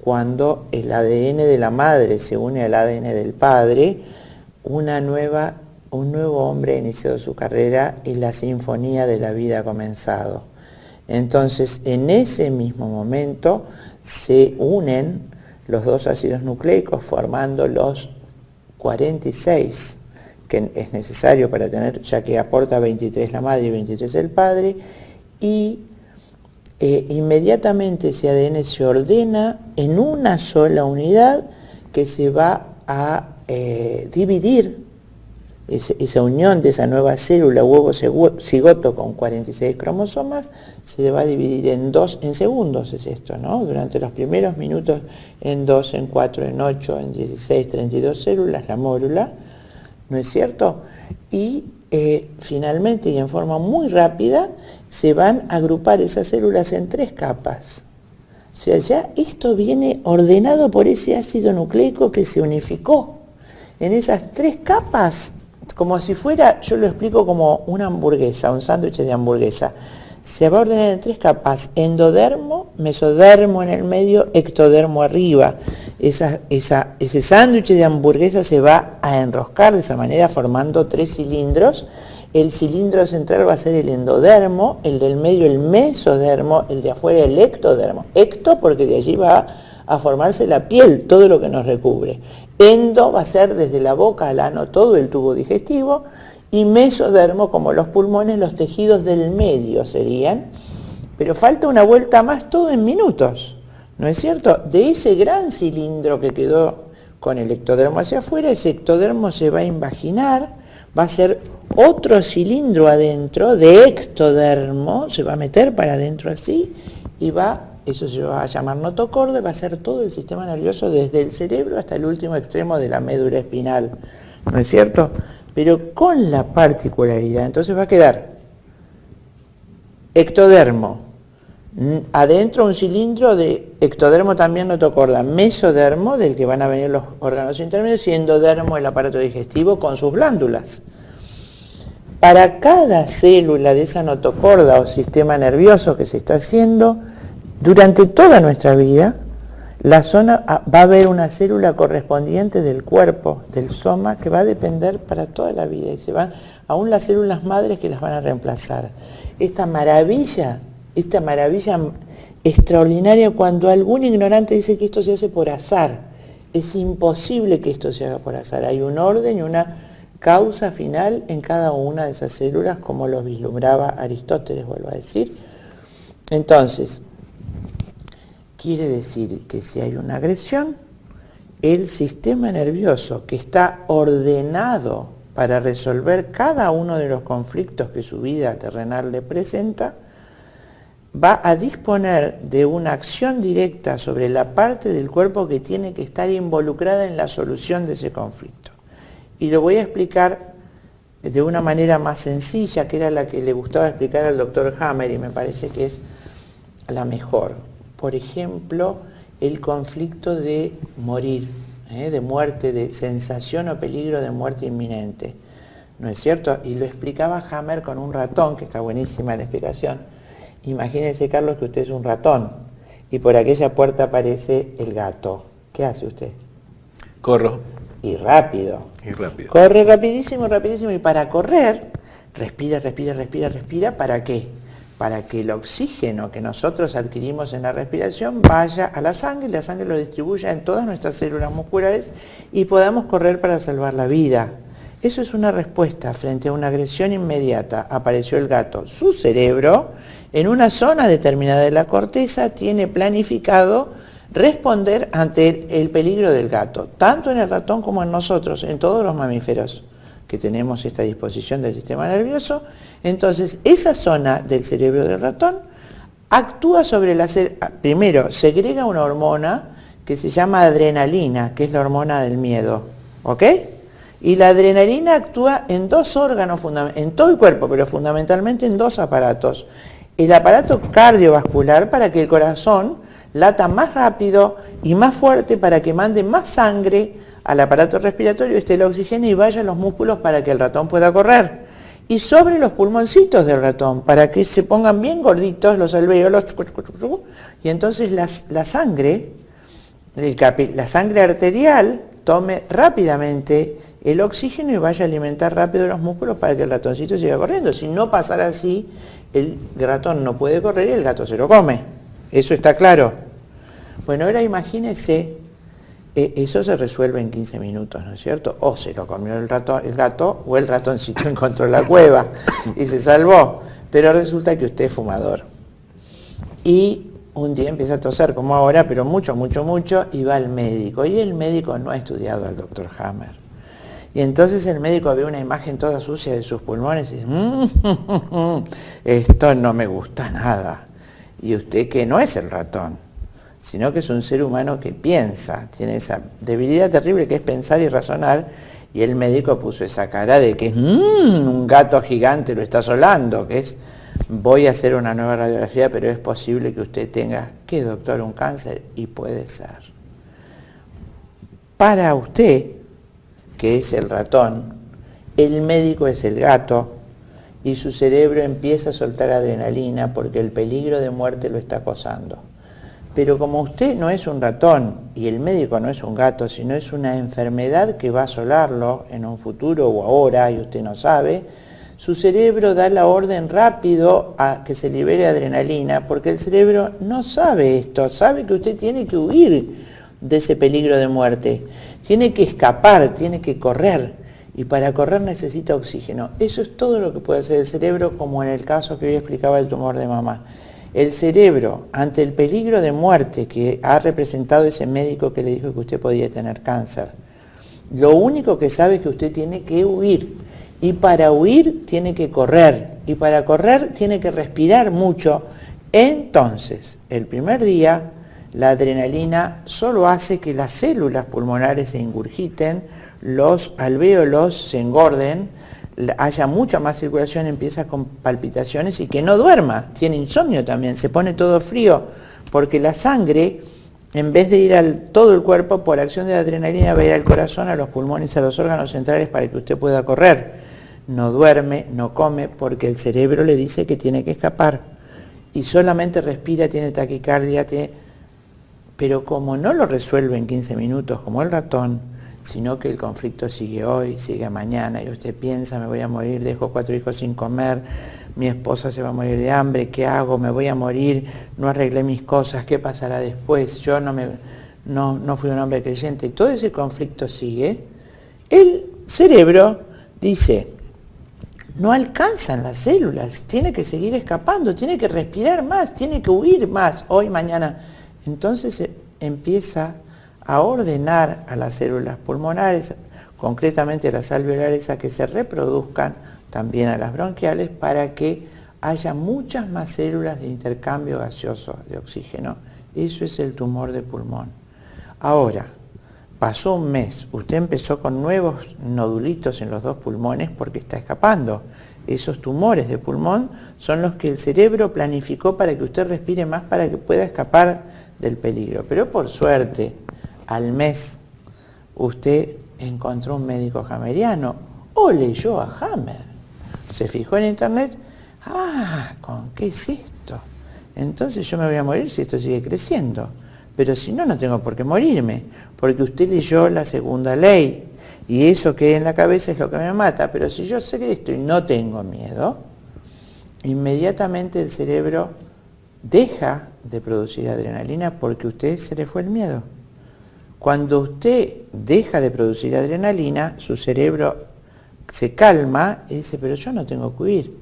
cuando el ADN de la madre se une al ADN del padre, un nuevo hombre ha iniciado su carrera y la sinfonía de la vida ha comenzado. Entonces, en ese mismo momento se unen los dos ácidos nucleicos formando los 46, que es necesario para tener, ya que aporta 23 la madre y 23 el padre, y inmediatamente ese ADN se ordena en una sola unidad que se va a dividir. Esa unión de esa nueva célula huevo cigoto con 46 cromosomas se va a dividir en segundos, es esto, ¿no? Durante los primeros minutos en 2, en 4, en 8, en 16, 32 células, la mórula, ¿no es cierto? Y finalmente y en forma muy rápida se van a agrupar esas células en 3 capas. O sea, ya esto viene ordenado por ese ácido nucleico que se unificó. En esas 3 capas, como si fuera, yo lo explico como una hamburguesa, un sándwich de hamburguesa. Se va a ordenar en 3 capas: endodermo, mesodermo en el medio, ectodermo arriba. Ese sándwich de hamburguesa se va a enroscar de esa manera formando 3 cilindros. El cilindro central va a ser el endodermo, el del medio el mesodermo, el de afuera el ectodermo. Ecto porque de allí va a formarse la piel, todo lo que nos recubre. Endo va a ser desde la boca al ano todo el tubo digestivo, y mesodermo, como los pulmones, los tejidos del medio serían, pero falta una vuelta más, todo en minutos, ¿no es cierto? De ese gran cilindro que quedó con el ectodermo hacia afuera, ese ectodermo se va a invaginar, va a ser otro cilindro adentro de ectodermo, se va a meter para adentro así, y eso se va a llamar notocorda, va a ser todo el sistema nervioso desde el cerebro hasta el último extremo de la médula espinal, ¿no es cierto? Pero con la particularidad, entonces va a quedar ectodermo, adentro un cilindro de ectodermo también notocorda, mesodermo, del que van a venir los órganos intermedios, y endodermo, el aparato digestivo con sus glándulas. Para cada célula de esa notocorda o sistema nervioso que se está haciendo, durante toda nuestra vida, va a haber una célula correspondiente del cuerpo, del soma, que va a depender para toda la vida, y se van aún las células madres que las van a reemplazar. Esta maravilla extraordinaria, cuando algún ignorante dice que esto se hace por azar, es imposible que esto se haga por azar. Hay un orden y una causa final en cada una de esas células, como lo vislumbraba Aristóteles, vuelvo a decir. Entonces, quiere decir que si hay una agresión, el sistema nervioso, que está ordenado para resolver cada uno de los conflictos que su vida terrenal le presenta, va a disponer de una acción directa sobre la parte del cuerpo que tiene que estar involucrada en la solución de ese conflicto. Y lo voy a explicar de una manera más sencilla, que era la que le gustaba explicar al doctor Hammer, y me parece que es la mejor. Por ejemplo, el conflicto de morir, de muerte, de sensación o peligro de muerte inminente, ¿no es cierto? Y lo explicaba Hammer con un ratón, que está buenísima la explicación. Imagínese, Carlos, que usted es un ratón y por aquella puerta aparece el gato. ¿Qué hace usted? Corro. Y rápido. Y rápido. Corre rapidísimo, rapidísimo, y para correr, respira, respira, respira, respira, ¿para qué? Para que el oxígeno que nosotros adquirimos en la respiración vaya a la sangre, y la sangre lo distribuya en todas nuestras células musculares y podamos correr para salvar la vida. Eso es una respuesta frente a una agresión inmediata. Apareció el gato. Su cerebro, en una zona determinada de la corteza, tiene planificado responder ante el peligro del gato, tanto en el ratón como en nosotros, en todos los mamíferos que tenemos esta disposición del sistema nervioso. Entonces, esa zona del cerebro del ratón actúa sobre primero, segrega una hormona que se llama adrenalina, que es la hormona del miedo, ¿ok? Y la adrenalina actúa en dos órganos, en todo el cuerpo, pero fundamentalmente en dos aparatos. El aparato cardiovascular, para que el corazón lata más rápido y más fuerte, para que mande más sangre al aparato respiratorio, esté el oxígeno y vaya a los músculos para que el ratón pueda correr. Y sobre los pulmoncitos del ratón, para que se pongan bien gorditos los alvéolos, y entonces la sangre arterial tome rápidamente el oxígeno y vaya a alimentar rápido los músculos para que el ratoncito siga corriendo. Si no pasara así, el ratón no puede correr y el gato se lo come. ¿Eso está claro? Bueno, ahora imagínese, eso se resuelve en 15 minutos, ¿no es cierto? O se lo comió el gato, o el ratoncito encontró la cueva y se salvó. Pero resulta que usted es fumador. Y un día empieza a toser como ahora, pero mucho, mucho, mucho, y va al médico. Y el médico no ha estudiado al doctor Hammer. Y entonces el médico ve una imagen toda sucia de sus pulmones y dice, esto no me gusta nada. Y usted, que no es el ratón, sino que es un ser humano que piensa, tiene esa debilidad terrible que es pensar y razonar, y el médico puso esa cara de que un gato gigante lo está asolando, que es, voy a hacer una nueva radiografía, pero es posible que usted tenga, ¿qué, doctor? Un cáncer, y puede ser. Para usted, que es el ratón, el médico es el gato, y su cerebro empieza a soltar adrenalina porque el peligro de muerte lo está acosando. Pero como usted no es un ratón y el médico no es un gato, sino es una enfermedad que va a asolarlo en un futuro o ahora y usted no sabe, su cerebro da la orden rápido a que se libere adrenalina, porque el cerebro no sabe esto, sabe que usted tiene que huir, de ese peligro de muerte. Tiene que escapar, tiene que correr. Y para correr necesita oxígeno. Eso es todo lo que puede hacer el cerebro, como en el caso que hoy explicaba el tumor de mamá. El cerebro, ante el peligro de muerte que ha representado ese médico que le dijo que usted podía tener cáncer, lo único que sabe es que usted tiene que huir. Y para huir tiene que correr. Y para correr tiene que respirar mucho. Entonces, el primer día, la adrenalina solo hace que las células pulmonares se ingurgiten, los alvéolos se engorden, haya mucha más circulación, empieza con palpitaciones y que no duerma, tiene insomnio también, se pone todo frío, porque la sangre, en vez de ir a todo el cuerpo, por acción de la adrenalina va a ir al corazón, a los pulmones, a los órganos centrales para que usted pueda correr. No duerme, no come, porque el cerebro le dice que tiene que escapar. Y solamente respira, tiene taquicardia, pero como no lo resuelve en 15 minutos como el ratón, sino que el conflicto sigue hoy, sigue mañana, y usted piensa, me voy a morir, dejo 4 hijos sin comer, mi esposa se va a morir de hambre, ¿qué hago? Me voy a morir, no arreglé mis cosas, ¿qué pasará después? Yo no fui un hombre creyente, y todo ese conflicto sigue. El cerebro dice, no alcanzan las células, tiene que seguir escapando, tiene que respirar más, tiene que huir más, hoy, mañana. Entonces empieza a ordenar a las células pulmonares, concretamente a las alveolares, a que se reproduzcan, también a las bronquiales, para que haya muchas más células de intercambio gaseoso de oxígeno. Eso es el tumor de pulmón. Ahora, pasó un mes, usted empezó con nuevos nodulitos en los 2 pulmones porque está escapando. Esos tumores de pulmón son los que el cerebro planificó para que usted respire más, para que pueda escapar del peligro. Pero por suerte, al mes, usted encontró un médico hammeriano o leyó a Hammer. Se fijó en internet, ¿con qué es esto? Entonces yo me voy a morir si esto sigue creciendo. Pero si no, no tengo por qué morirme, porque usted leyó la segunda ley, y eso que hay en la cabeza es lo que me mata. Pero si yo sé que esto y no tengo miedo, inmediatamente el cerebro deja de producir adrenalina porque a usted se le fue el miedo. Cuando usted deja de producir adrenalina, su cerebro se calma y dice, pero yo no tengo que huir.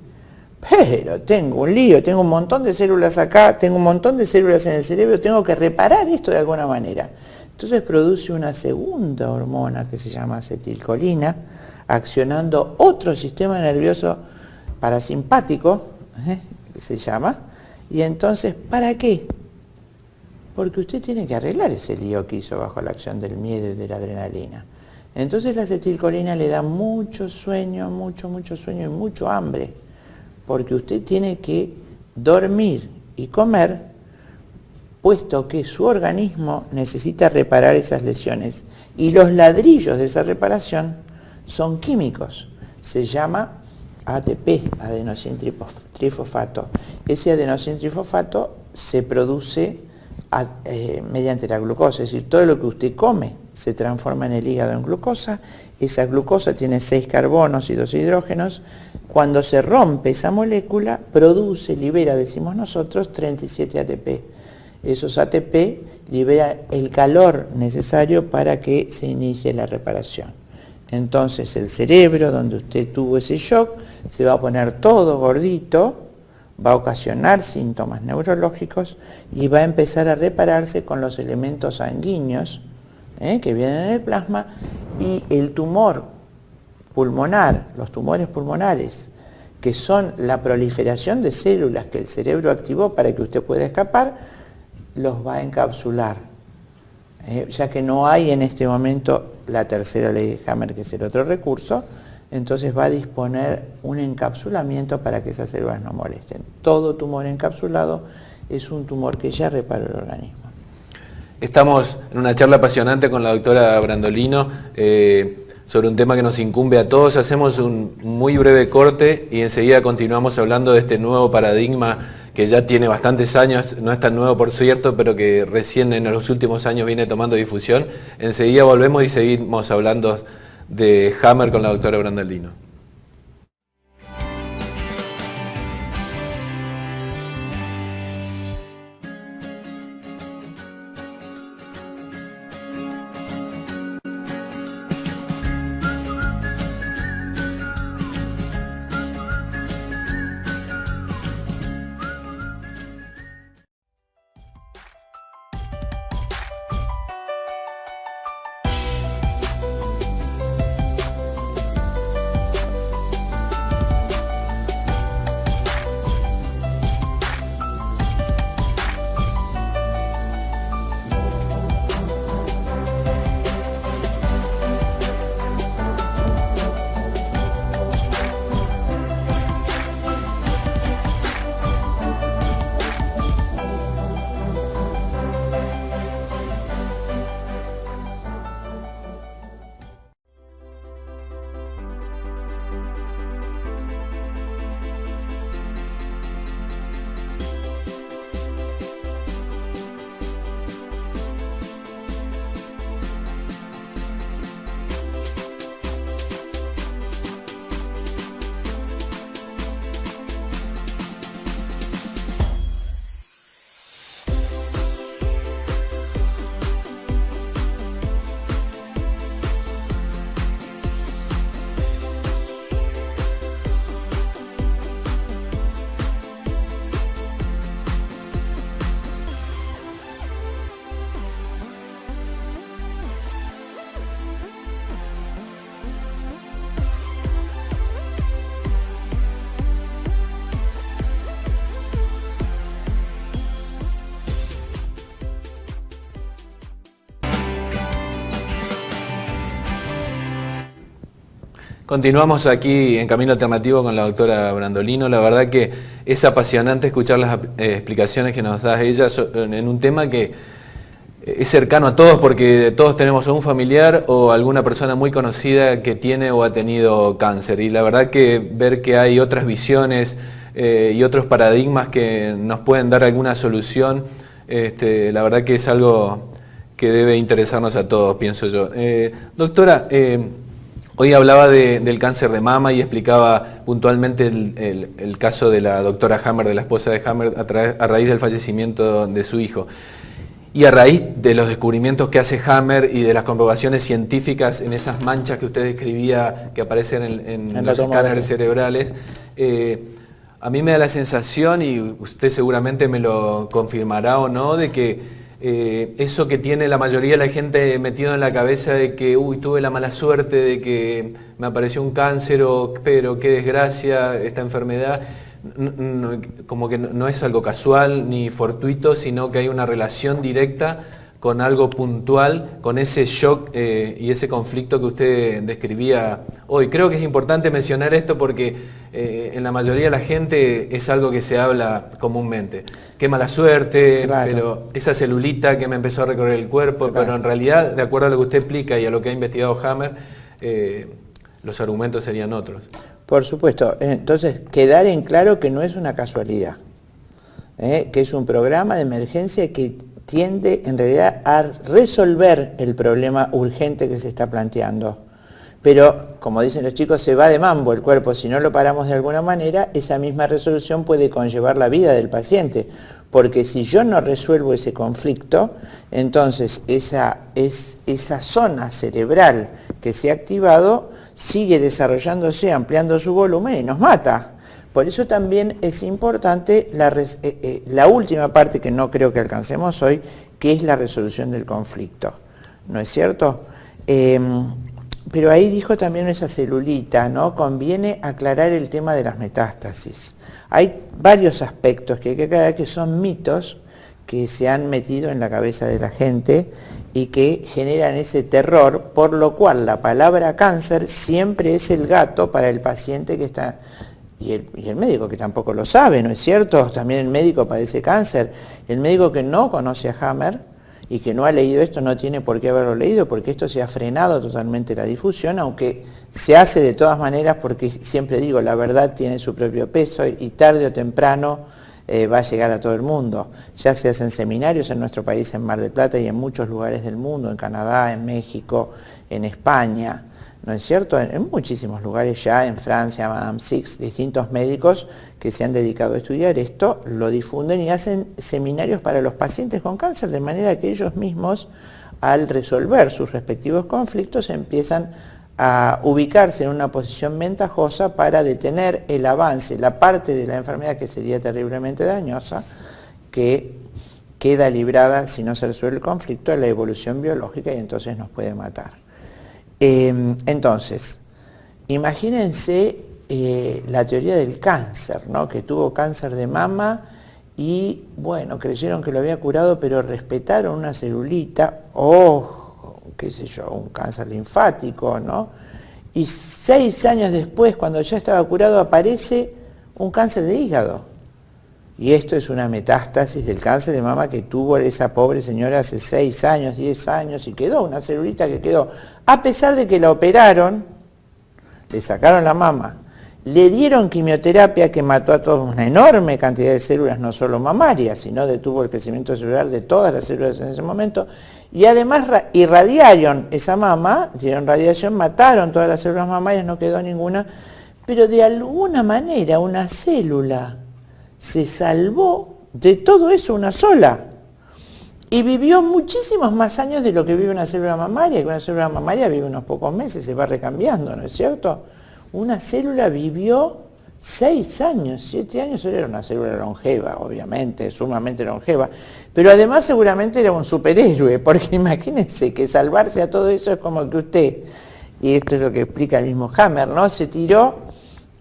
Pero tengo un lío, tengo un montón de células acá, tengo un montón de células en el cerebro, tengo que reparar esto de alguna manera. Entonces produce una segunda hormona que se llama acetilcolina, accionando otro sistema nervioso parasimpático, que se llama, y entonces, ¿para qué? Porque usted tiene que arreglar ese lío que hizo bajo la acción del miedo y de la adrenalina. Entonces la acetilcolina le da mucho sueño, mucho sueño y mucho hambre, porque usted tiene que dormir y comer, puesto que su organismo necesita reparar esas lesiones. Y los ladrillos de esa reparación son químicos. Se llama ATP, adenosíntrifosfato. Ese adenosíntrifosfato se produce mediante la glucosa, es decir, todo lo que usted come se transforma en el hígado en glucosa. Esa glucosa tiene 6 carbonos y 2 hidrógenos. Cuando se rompe esa molécula, libera, decimos nosotros, 37 ATP. Esos ATP liberan el calor necesario para que se inicie la reparación. Entonces el cerebro, donde usted tuvo ese shock, se va a poner todo gordito, va a ocasionar síntomas neurológicos y va a empezar a repararse con los elementos sanguíneos que vienen en el plasma, y el tumor pulmonar, los tumores pulmonares, que son la proliferación de células que el cerebro activó para que usted pueda escapar, los va a encapsular, ya que no hay en este momento la tercera ley de Hammer, que es el otro recurso. Entonces va a disponer un encapsulamiento para que esas células no molesten. Todo tumor encapsulado es un tumor que ya repara el organismo. Estamos en una charla apasionante con la doctora Brandolino sobre un tema que nos incumbe a todos. Hacemos un muy breve corte y enseguida continuamos hablando de este nuevo paradigma que ya tiene bastantes años, no es tan nuevo por cierto, pero que recién en los últimos años viene tomando difusión. Enseguida volvemos y seguimos hablando de Hammer con la doctora Brandolino. Continuamos aquí en Camino Alternativo con la doctora Brandolino. La verdad que es apasionante escuchar las explicaciones que nos da ella en un tema que es cercano a todos, porque todos tenemos a un familiar o alguna persona muy conocida que tiene o ha tenido cáncer. Y la verdad que ver que hay otras visiones y otros paradigmas que nos pueden dar alguna solución, la verdad que es algo que debe interesarnos a todos, pienso yo. Doctora, hoy hablaba del cáncer de mama y explicaba puntualmente el caso de la doctora Hammer, de la esposa de Hammer, a raíz del fallecimiento de su hijo. Y a raíz de los descubrimientos que hace Hammer y de las comprobaciones científicas en esas manchas que usted describía que aparecen en los escáneres cerebrales, a mí me da la sensación, y usted seguramente me lo confirmará o no, de que eso que tiene la mayoría de la gente metido en la cabeza de que tuve la mala suerte de que me apareció un cáncer, pero qué desgracia esta enfermedad, como que no es algo casual ni fortuito, sino que hay una relación directa con algo puntual, con ese shock y ese conflicto que usted describía hoy. Creo que es importante mencionar esto porque en la mayoría de la gente es algo que se habla comúnmente. Qué mala suerte, claro, pero esa celulita que me empezó a recorrer el cuerpo, claro, pero en realidad, de acuerdo a lo que usted explica y a lo que ha investigado Hammer, los argumentos serían otros. Por supuesto. Entonces, quedar en claro que no es una casualidad, que es un programa de emergencia que tiende en realidad a resolver el problema urgente que se está planteando. Pero, como dicen los chicos, se va de mambo el cuerpo. Si no lo paramos de alguna manera, esa misma resolución puede conllevar la vida del paciente. Porque si yo no resuelvo ese conflicto, entonces esa zona cerebral que se ha activado sigue desarrollándose, ampliando su volumen y nos mata. Por eso también es importante la última parte que no creo que alcancemos hoy, que es la resolución del conflicto. ¿No es cierto? Pero ahí dijo también esa celulita, ¿no? Conviene aclarar el tema de las metástasis. Hay varios aspectos que hay que aclarar que son mitos que se han metido en la cabeza de la gente y que generan ese terror, por lo cual la palabra cáncer siempre es el gato para el paciente que está... Y el médico que tampoco lo sabe, ¿no es cierto? También el médico padece cáncer. El médico que no conoce a Hammer y que no ha leído esto no tiene por qué haberlo leído, porque esto se ha frenado totalmente la difusión, aunque se hace de todas maneras, porque siempre digo, la verdad tiene su propio peso y tarde o temprano va a llegar a todo el mundo. Ya se hacen seminarios en nuestro país, en Mar del Plata y en muchos lugares del mundo, en Canadá, en México, en España, ¿no es cierto? En muchísimos lugares ya, en Francia, Madame Six, distintos médicos que se han dedicado a estudiar esto, lo difunden y hacen seminarios para los pacientes con cáncer, de manera que ellos mismos, al resolver sus respectivos conflictos, empiezan a ubicarse en una posición ventajosa para detener el avance, la parte de la enfermedad que sería terriblemente dañosa, que queda librada, si no se resuelve el conflicto, a la evolución biológica y entonces nos puede matar. Entonces, imagínense la teoría del cáncer, ¿no? Que tuvo cáncer de mama y, bueno, creyeron que lo había curado, pero respetaron una celulita o, qué sé yo, un cáncer linfático, ¿no? Y 6 años después, cuando ya estaba curado, aparece un cáncer de hígado. Y esto es una metástasis del cáncer de mama que tuvo esa pobre señora hace 6 años, 10 años, y quedó una celulita que quedó. A pesar de que la operaron, le sacaron la mama, le dieron quimioterapia que mató a toda una enorme cantidad de células, no solo mamarias, sino detuvo el crecimiento celular de todas las células en ese momento, y además irradiaron esa mama, dieron radiación, mataron todas las células mamarias, no quedó ninguna, pero de alguna manera una célula se salvó de todo eso, una sola, y vivió muchísimos más años de lo que vive una célula mamaria, que una célula mamaria vive unos pocos meses, se va recambiando, ¿no es cierto? Una célula vivió 6 años, 7 años, era una célula longeva, obviamente, sumamente longeva, pero además seguramente era un superhéroe, porque imagínense que salvarse a todo eso es como que usted, y esto es lo que explica el mismo Hammer, ¿no? Se tiró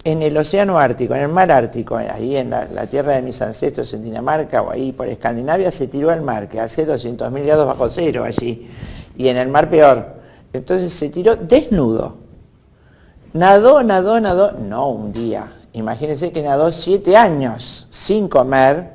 en el océano Ártico, en el mar Ártico, ahí en la tierra de mis ancestros en Dinamarca o ahí por Escandinavia, se tiró al mar, que hace 200.000 grados bajo cero allí, y en el mar peor. Entonces se tiró desnudo. Nadó, no un día. Imagínense que nadó 7 años sin comer,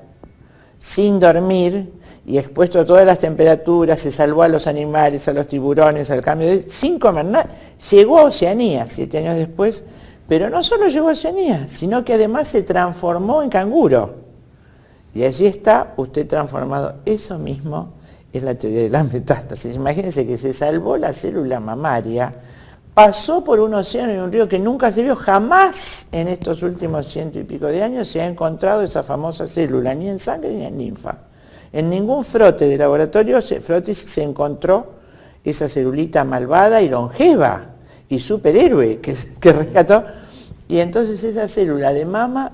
sin dormir y expuesto a todas las temperaturas, se salvó a los animales, a los tiburones, al cambio de... sin comer nada. Llegó a Oceanía 7 años después, pero no solo llegó a Oceanía, sino que además se transformó en canguro. Y allí está usted transformado. Eso mismo es la teoría de la metástasis. Imagínense que se salvó la célula mamaria, pasó por un océano y un río que nunca se vio, jamás en estos últimos 100 y pico de años se ha encontrado esa famosa célula, ni en sangre ni en linfa. En ningún frote de laboratorio, frotis, se encontró esa celulita malvada y longeva y superhéroe que rescató. Y entonces esa célula de mama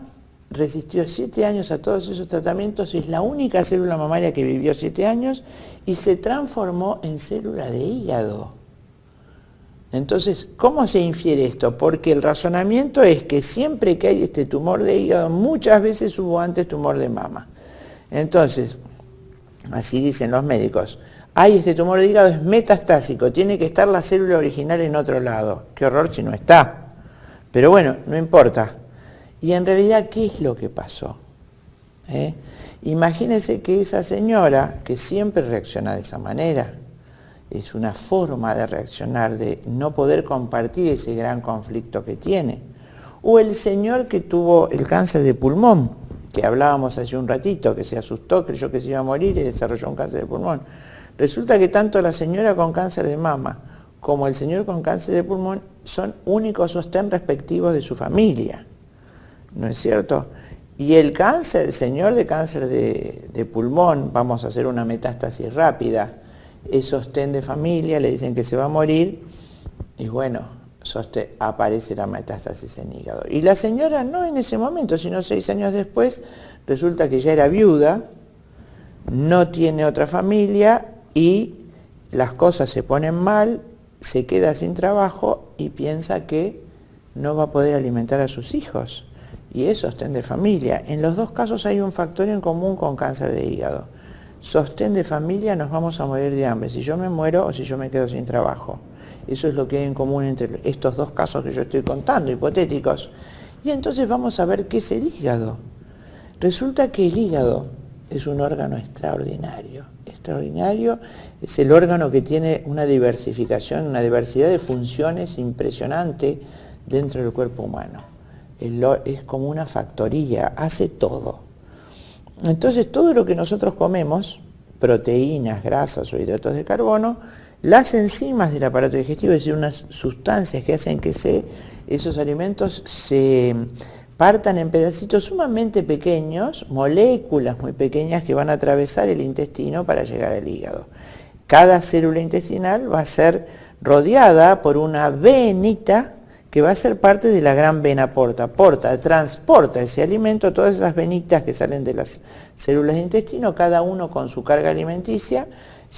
resistió 7 años a todos esos tratamientos, es la única célula mamaria que vivió 7 años y se transformó en célula de hígado. Entonces, ¿cómo se infiere esto? Porque el razonamiento es que siempre que hay este tumor de hígado, muchas veces hubo antes tumor de mama. Entonces, así dicen los médicos, hay este tumor de hígado, es metastásico, tiene que estar la célula original en otro lado. Qué horror si no está. Pero bueno, no importa. Y en realidad, ¿qué es lo que pasó? Imagínense que esa señora, que siempre reacciona de esa manera, es una forma de reaccionar, de no poder compartir ese gran conflicto que tiene. O el señor que tuvo el cáncer de pulmón, que hablábamos hace un ratito, que se asustó, creyó que se iba a morir y desarrolló un cáncer de pulmón. Resulta que tanto la señora con cáncer de mama como el señor con cáncer de pulmón son únicos sostén respectivos de su familia. ¿No es cierto? Y el cáncer, el señor de cáncer de pulmón, vamos a hacer una metástasis rápida, es sostén de familia, le dicen que se va a morir, y bueno, aparece la metástasis en hígado. Y la señora no en ese momento, sino 6 años después, resulta que ya era viuda, no tiene otra familia, y las cosas se ponen mal, se queda sin trabajo, y piensa que no va a poder alimentar a sus hijos. Y es sostén de familia. En los dos casos hay un factor en común con cáncer de hígado. Sostén de familia, nos vamos a morir de hambre, si yo me muero o si yo me quedo sin trabajo. Eso es lo que hay en común entre estos dos casos que yo estoy contando, hipotéticos. Y entonces vamos a ver qué es el hígado. Resulta que el hígado es un órgano extraordinario. Extraordinario, es el órgano que tiene una diversificación, una diversidad de funciones impresionante dentro del cuerpo humano. Es como una factoría, hace todo. Entonces todo lo que nosotros comemos, proteínas, grasas o hidratos de carbono, las enzimas del aparato digestivo, es decir, unas sustancias que hacen que esos alimentos se partan en pedacitos sumamente pequeños, moléculas muy pequeñas que van a atravesar el intestino para llegar al hígado. Cada célula intestinal va a ser rodeada por una venita que va a ser parte de la gran vena porta, transporta ese alimento, todas esas venitas que salen de las células de intestino, cada uno con su carga alimenticia,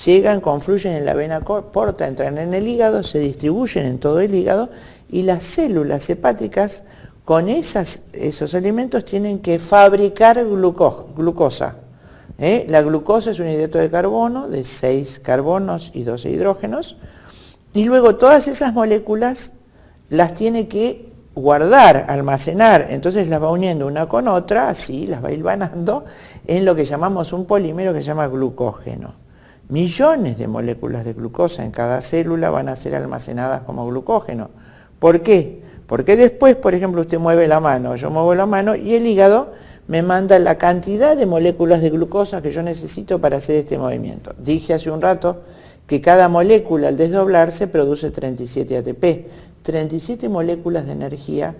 llegan, confluyen en la vena porta, entran en el hígado, se distribuyen en todo el hígado, y las células hepáticas con esos alimentos tienen que fabricar glucosa. La glucosa es un hidrato de carbono de 6 carbonos y 12 hidrógenos, y luego todas esas moléculas las tiene que guardar, almacenar, entonces las va uniendo una con otra, así las va hilvanando en lo que llamamos un polímero que se llama glucógeno. Millones de moléculas de glucosa en cada célula van a ser almacenadas como glucógeno. ¿Por qué? Porque después, por ejemplo, usted mueve la mano, yo muevo la mano y el hígado me manda la cantidad de moléculas de glucosa que yo necesito para hacer este movimiento. Dije hace un rato que cada molécula al desdoblarse produce 37 ATP, 37 moléculas de energía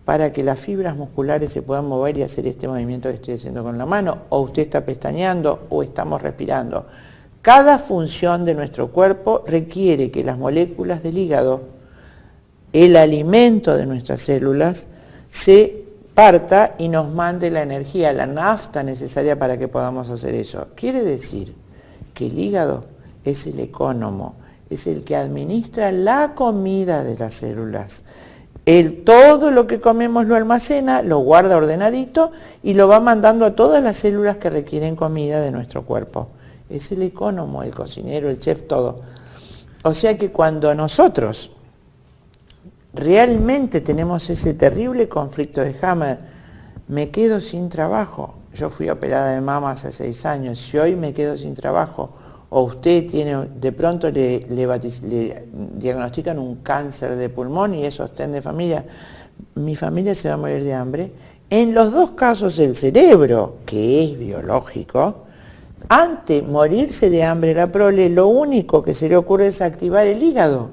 para que las fibras musculares se puedan mover y hacer este movimiento que estoy haciendo con la mano, o usted está pestañeando o estamos respirando. Cada función de nuestro cuerpo requiere que las moléculas del hígado, el alimento de nuestras células, se parta y nos mande la energía, la nafta necesaria para que podamos hacer eso. Quiere decir que el hígado es el ecónomo, es el que administra la comida de las células. Todo lo que comemos lo almacena, lo guarda ordenadito y lo va mandando a todas las células que requieren comida de nuestro cuerpo. Es el ecónomo, el cocinero, el chef, todo. O sea que cuando nosotros realmente tenemos ese terrible conflicto de Hammer. Me quedo sin trabajo. Yo fui operada de mama hace 6 años. Si hoy me quedo sin trabajo, o usted tiene, de pronto le diagnostican un cáncer de pulmón y es sostén de familia, mi familia se va a morir de hambre. En los dos casos el cerebro, que es biológico, ante morirse de hambre la prole, lo único que se le ocurre es activar el hígado.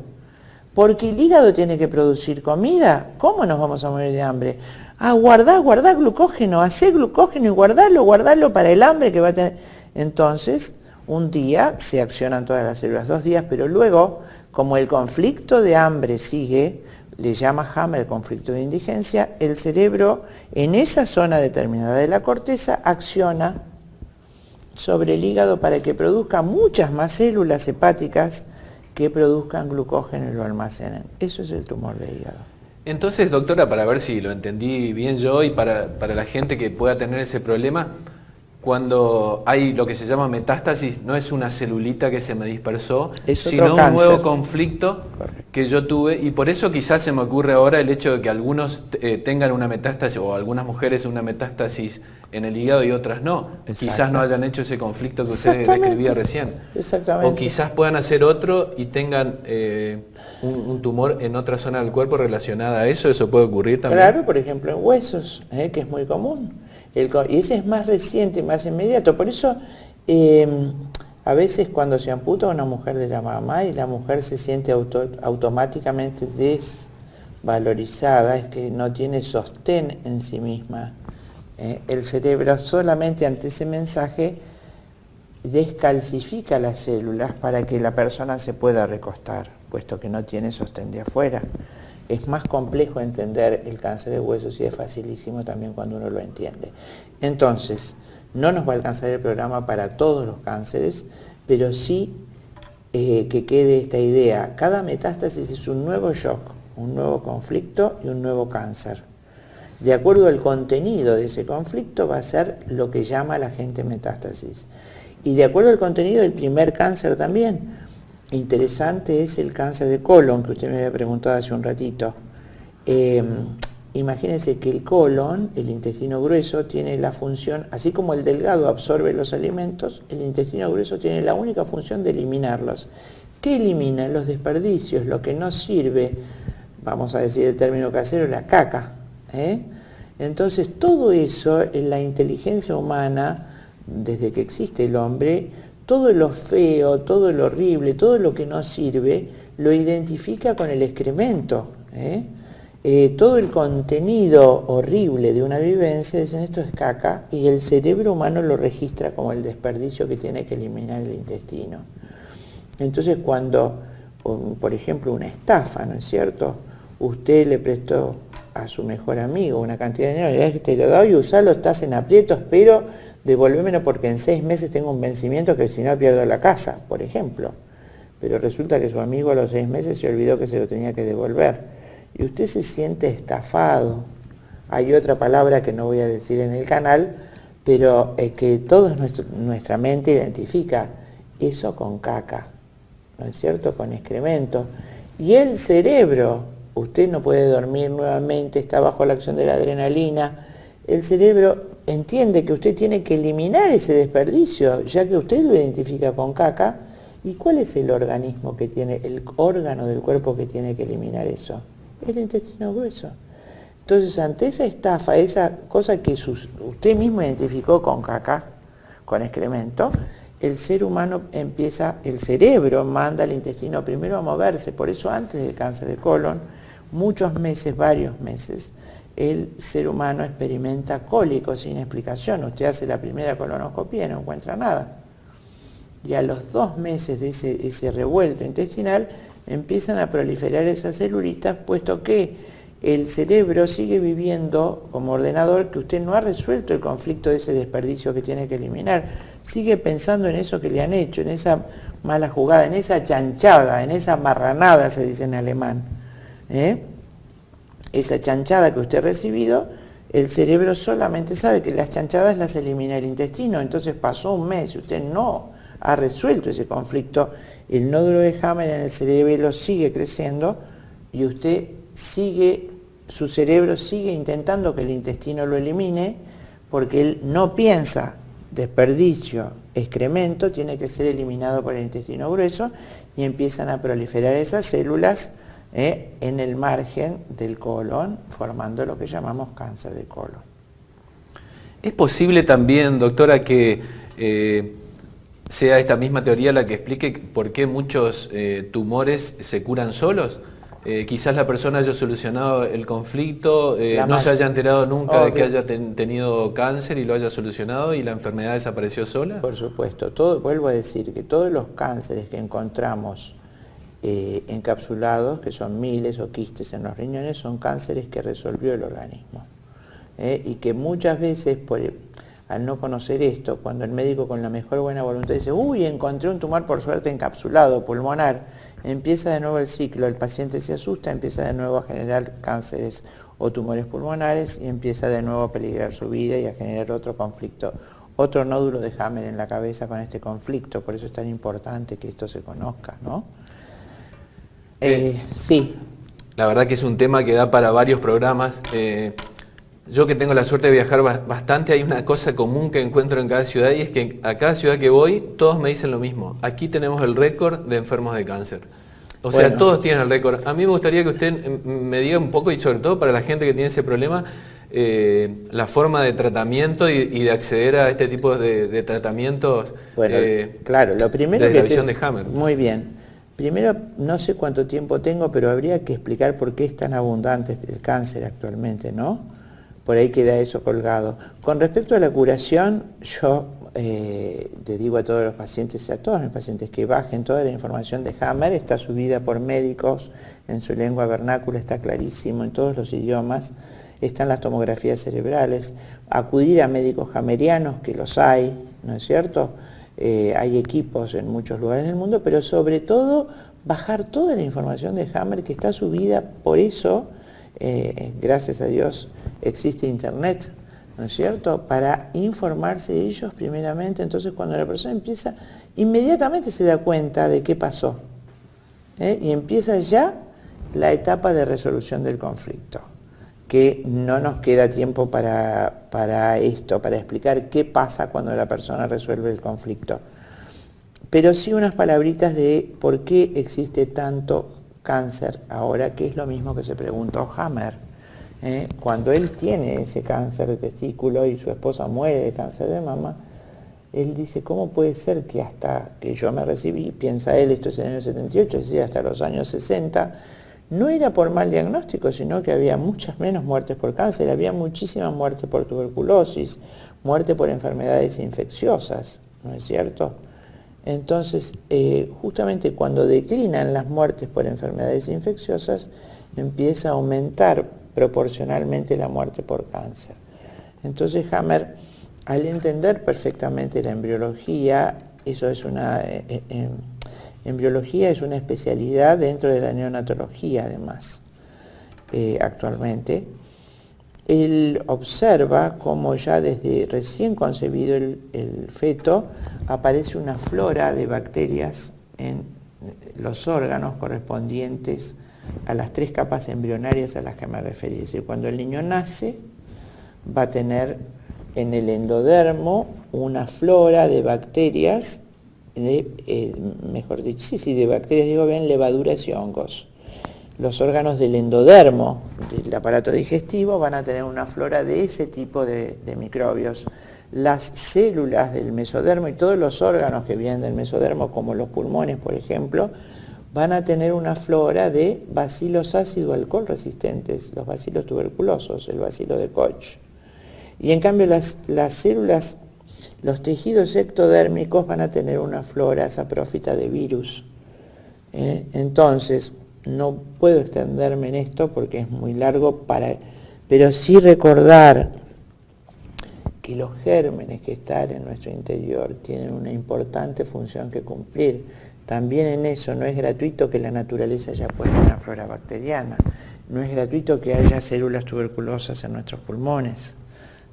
Porque el hígado tiene que producir comida. ¿Cómo nos vamos a morir de hambre? Guardá glucógeno, hacé glucógeno y guardalo para el hambre que va a tener. Entonces, un día se accionan todas las células, 2 días, pero luego, como el conflicto de hambre sigue, le llama Hammer el conflicto de indigencia, el cerebro en esa zona determinada de la corteza acciona sobre el hígado para que produzca muchas más células hepáticas que produzcan glucógeno y lo almacenen. Eso es el tumor de hígado. Entonces, doctora, para ver si lo entendí bien yo y para la gente que pueda tener ese problema, cuando hay lo que se llama metástasis, no es una celulita que se me dispersó, sino un nuevo conflicto que yo tuve, y por eso quizás se me ocurre ahora el hecho de que algunos tengan una metástasis, o algunas mujeres una metástasis en el hígado y otras no. Exacto. Quizás no hayan hecho ese conflicto que usted describía recién. Exactamente. O quizás puedan hacer otro y tengan un tumor en otra zona del cuerpo relacionada a eso. ¿Eso puede ocurrir también? Claro, por ejemplo en huesos, que es muy común. Y ese es más reciente, más inmediato. Por eso, a veces cuando se amputa a una mujer de la mama y la mujer se siente automáticamente desvalorizada, es que no tiene sostén en sí misma. El cerebro solamente ante ese mensaje descalcifica las células para que la persona se pueda recostar, puesto que no tiene sostén de afuera. Es más complejo entender el cáncer de huesos y es facilísimo también cuando uno lo entiende. Entonces, no nos va a alcanzar el programa para todos los cánceres, pero sí que quede esta idea. Cada metástasis es un nuevo shock, un nuevo conflicto y un nuevo cáncer. De acuerdo al contenido de ese conflicto va a ser lo que llama la gente metástasis. Y de acuerdo al contenido del primer cáncer también. Interesante es el cáncer de colon, que usted me había preguntado hace un ratito. Imagínense que el colon, el intestino grueso, tiene la función, así como el delgado absorbe los alimentos, el intestino grueso tiene la única función de eliminarlos. ¿Qué elimina? Los desperdicios, lo que no sirve, vamos a decir el término casero, la caca. Entonces todo eso en la inteligencia humana, desde que existe el hombre, todo lo feo, todo lo horrible, todo lo que no sirve, lo identifica con el excremento. Todo el contenido horrible de una vivencia, dicen esto es caca, y el cerebro humano lo registra como el desperdicio que tiene que eliminar el intestino. Entonces cuando, por ejemplo, una estafa, ¿no es cierto? Usted le prestó a su mejor amigo una cantidad de dinero, y te lo doy, usalo, estás en aprietos, pero devolvémelo porque en 6 meses tengo un vencimiento que si no pierdo la casa, por ejemplo. Pero resulta que su amigo a los 6 meses se olvidó que se lo tenía que devolver. Y usted se siente estafado. Hay otra palabra que no voy a decir en el canal, pero que toda nuestra mente identifica eso con caca, ¿no es cierto? Con excremento. Y el cerebro, usted no puede dormir nuevamente, está bajo la acción de la adrenalina. El cerebro entiende que usted tiene que eliminar ese desperdicio, ya que usted lo identifica con caca. ¿Y cuál es el organismo que tiene, el órgano del cuerpo que tiene que eliminar eso? El intestino grueso. Entonces, ante esa estafa, esa cosa que usted mismo identificó con caca, con excremento, el ser humano empieza, el cerebro manda al intestino primero a moverse. Por eso antes del cáncer de colon, muchos meses, varios meses, el ser humano experimenta cólicos sin explicación. Usted hace la primera colonoscopia y no encuentra nada. Y a los 2 meses de ese revuelto intestinal empiezan a proliferar esas celulitas, puesto que el cerebro sigue viviendo como ordenador que usted no ha resuelto el conflicto de ese desperdicio que tiene que eliminar. Sigue pensando en eso que le han hecho, en esa mala jugada, en esa chanchada, en esa marranada, se dice en alemán. Esa chanchada que usted ha recibido, el cerebro solamente sabe que las chanchadas las elimina el intestino. Entonces pasó un mes y usted no ha resuelto ese conflicto, el nódulo de Hammer en el cerebro sigue creciendo y usted su cerebro sigue intentando que el intestino lo elimine, porque él no piensa desperdicio, excremento, tiene que ser eliminado por el intestino grueso, y empiezan a proliferar esas células en el margen del colon, formando lo que llamamos cáncer de colon. ¿Es posible también, doctora, que sea esta misma teoría la que explique por qué muchos tumores se curan solos? Quizás la persona haya solucionado el conflicto, no se haya enterado nunca de que haya tenido cáncer y lo haya solucionado y la enfermedad desapareció sola. Por supuesto, vuelvo a decir que todos los cánceres que encontramos encapsulados, que son miles o quistes en los riñones, son cánceres que resolvió el organismo. Y que muchas veces, al no conocer esto, cuando el médico con la mejor buena voluntad dice, uy, encontré un tumor por suerte encapsulado, pulmonar, empieza de nuevo el ciclo, el paciente se asusta, empieza de nuevo a generar cánceres o tumores pulmonares y empieza de nuevo a peligrar su vida y a generar otro conflicto, otro nódulo de Hammer en la cabeza con este conflicto. Por eso es tan importante que esto se conozca, ¿no? Sí. La verdad que es un tema que da para varios programas. Yo que tengo la suerte de viajar bastante, hay una cosa común que encuentro en cada ciudad, y es que a cada ciudad que voy, todos me dicen lo mismo. Aquí tenemos el récord de enfermos de cáncer. O sea, todos tienen el récord. A mí me gustaría que usted me diga un poco, y sobre todo para la gente que tiene ese problema, la forma de tratamiento y de acceder a este tipo de tratamientos. Bueno, claro, lo primero de la visión de Hammer. Muy bien. Primero, no sé cuánto tiempo tengo, pero habría que explicar por qué es tan abundante el cáncer actualmente, ¿no? Por ahí queda eso colgado. Con respecto a la curación, yo le digo a todos los pacientes, a todos mis pacientes, que bajen toda la información de Hammer, está subida por médicos, en su lengua vernácula, está clarísimo, en todos los idiomas, están las tomografías cerebrales, acudir a médicos hammerianos, que los hay, ¿no es cierto? Hay equipos en muchos lugares del mundo, pero sobre todo bajar toda la información de Hammer, que está subida, por eso, gracias a Dios, existe internet, ¿no es cierto?, para informarse de ellos primeramente. Entonces cuando la persona empieza, inmediatamente se da cuenta de qué pasó, y empieza ya la etapa de resolución del conflicto, que no nos queda tiempo para esto, para explicar qué pasa cuando la persona resuelve el conflicto. Pero sí unas palabritas de por qué existe tanto cáncer ahora, que es lo mismo que se preguntó Hammer. Cuando él tiene ese cáncer de testículo y su esposa muere de cáncer de mama, él dice, ¿cómo puede ser que hasta que yo me recibí, piensa él, esto es en el año 78, es decir, hasta los años 60, no era por mal diagnóstico, sino que había muchas menos muertes por cáncer, había muchísimas muertes por tuberculosis, muerte por enfermedades infecciosas, ¿no es cierto? Entonces, justamente cuando declinan las muertes por enfermedades infecciosas, empieza a aumentar proporcionalmente la muerte por cáncer. Entonces Hammer, al entender perfectamente la embriología, eso es embriología es una especialidad dentro de la neonatología además, actualmente, él observa cómo ya desde recién concebido el feto aparece una flora de bacterias en los órganos correspondientes a las 3 capas embrionarias a las que me referí. Es decir, cuando el niño nace, va a tener en el endodermo una flora de bacterias, mejor dicho, de bacterias, digo bien, levaduras y hongos. Los órganos del endodermo, del aparato digestivo, van a tener una flora de ese tipo de microbios. Las células del mesodermo y todos los órganos que vienen del mesodermo, como los pulmones, por ejemplo, van a tener una flora de bacilos ácido alcohol resistentes, los bacilos tuberculosos, el bacilo de Koch. Y en cambio las células, los tejidos ectodérmicos van a tener una flora saprófita de virus. Entonces, no puedo extenderme en esto porque es muy largo, pero sí recordar que los gérmenes que están en nuestro interior tienen una importante función que cumplir. También en eso no es gratuito que la naturaleza haya puesto una flora bacteriana, no es gratuito que haya células tuberculosas en nuestros pulmones,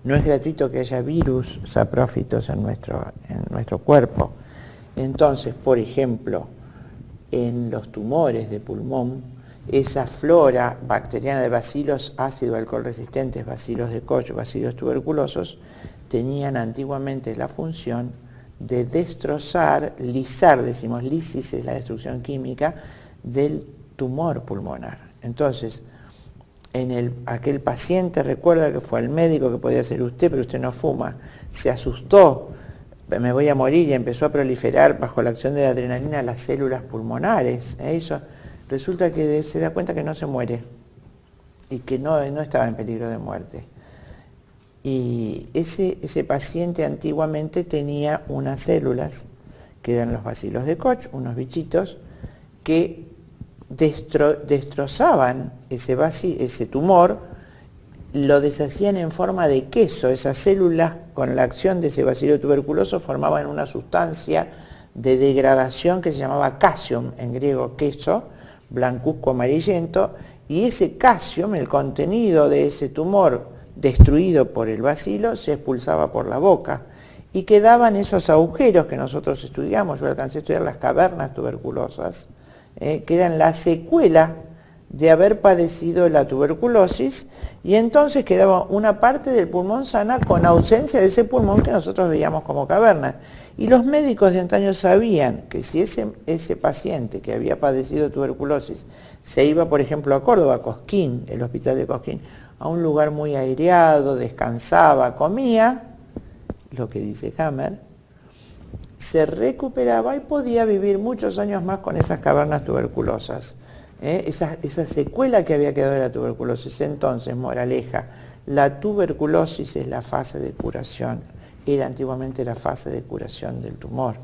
no es gratuito que haya virus saprófitos en nuestro cuerpo. Entonces, por ejemplo, en los tumores de pulmón, esa flora bacteriana de bacilos ácido alcohol resistentes, bacilos de Koch, bacilos tuberculosos, tenían antiguamente la función de destrozar, lisar, decimos lisis es la destrucción química del tumor pulmonar. Entonces, aquel paciente recuerda que fue al médico, que podía ser usted, pero usted no fuma, se asustó, me voy a morir, y empezó a proliferar bajo la acción de la adrenalina las células pulmonares. Resulta que se da cuenta que no se muere y que no estaba en peligro de muerte. Y ese paciente antiguamente tenía unas células, que eran los bacilos de Koch, unos bichitos, que destrozaban ese tumor, lo deshacían en forma de queso. Esas células, con la acción de ese bacilo tuberculoso, formaban una sustancia de degradación que se llamaba casium, en griego queso, blancuzco amarillento, y ese casium, el contenido de ese tumor destruido por el bacilo, se expulsaba por la boca y quedaban esos agujeros que nosotros estudiamos. Yo alcancé a estudiar las cavernas tuberculosas, que eran la secuela de haber padecido la tuberculosis, y entonces quedaba una parte del pulmón sana con ausencia de ese pulmón que nosotros veíamos como caverna. Y los médicos de antaño sabían que si ese paciente que había padecido tuberculosis se iba, por ejemplo, a Córdoba, a Cosquín, el hospital de Cosquín, a un lugar muy aireado, descansaba, comía, lo que dice Hammer, se recuperaba y podía vivir muchos años más con esas cavernas tuberculosas. Esa secuela que había quedado de la tuberculosis. Entonces, moraleja, la tuberculosis es la fase de curación. Era antiguamente la fase de curación del tumor.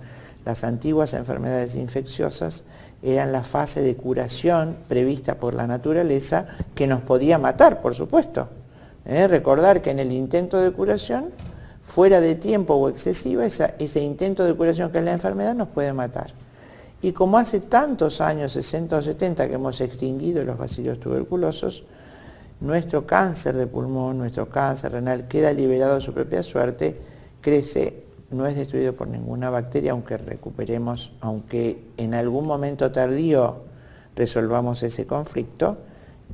Las antiguas enfermedades infecciosas eran la fase de curación prevista por la naturaleza, que nos podía matar, por supuesto. Recordar que en el intento de curación, fuera de tiempo o excesiva, ese intento de curación que es la enfermedad nos puede matar. Y como hace tantos años, 60 o 70, que hemos extinguido los bacilos tuberculosos, nuestro cáncer de pulmón, nuestro cáncer renal queda liberado de su propia suerte, crece, no es destruido por ninguna bacteria, aunque recuperemos, aunque en algún momento tardío resolvamos ese conflicto,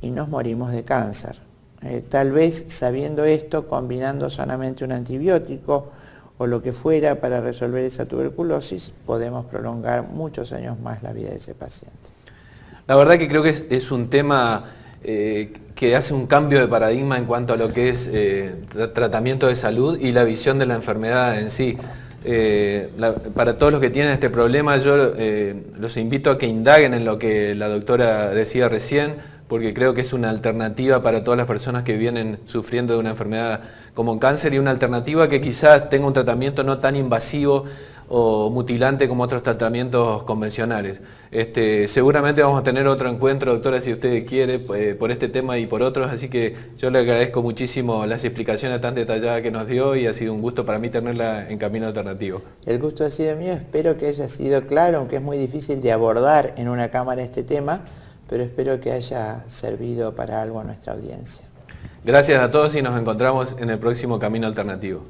y nos morimos de cáncer. Tal vez sabiendo esto, combinando sanamente un antibiótico o lo que fuera para resolver esa tuberculosis, podemos prolongar muchos años más la vida de ese paciente. La verdad que creo que es un tema que hace un cambio de paradigma en cuanto a lo que es tratamiento de salud y la visión de la enfermedad en sí. Para todos los que tienen este problema, yo los invito a que indaguen en lo que la doctora decía recién, porque creo que es una alternativa para todas las personas que vienen sufriendo de una enfermedad como cáncer, y una alternativa que quizás tenga un tratamiento no tan invasivo o mutilante como otros tratamientos convencionales. Seguramente vamos a tener otro encuentro, doctora, si usted quiere, por este tema y por otros, así que yo le agradezco muchísimo las explicaciones tan detalladas que nos dio, y ha sido un gusto para mí tenerla en Camino Alternativo. El gusto ha sido mío, espero que haya sido claro, aunque es muy difícil de abordar en una cámara este tema, pero espero que haya servido para algo a nuestra audiencia. Gracias a todos y nos encontramos en el próximo Camino Alternativo.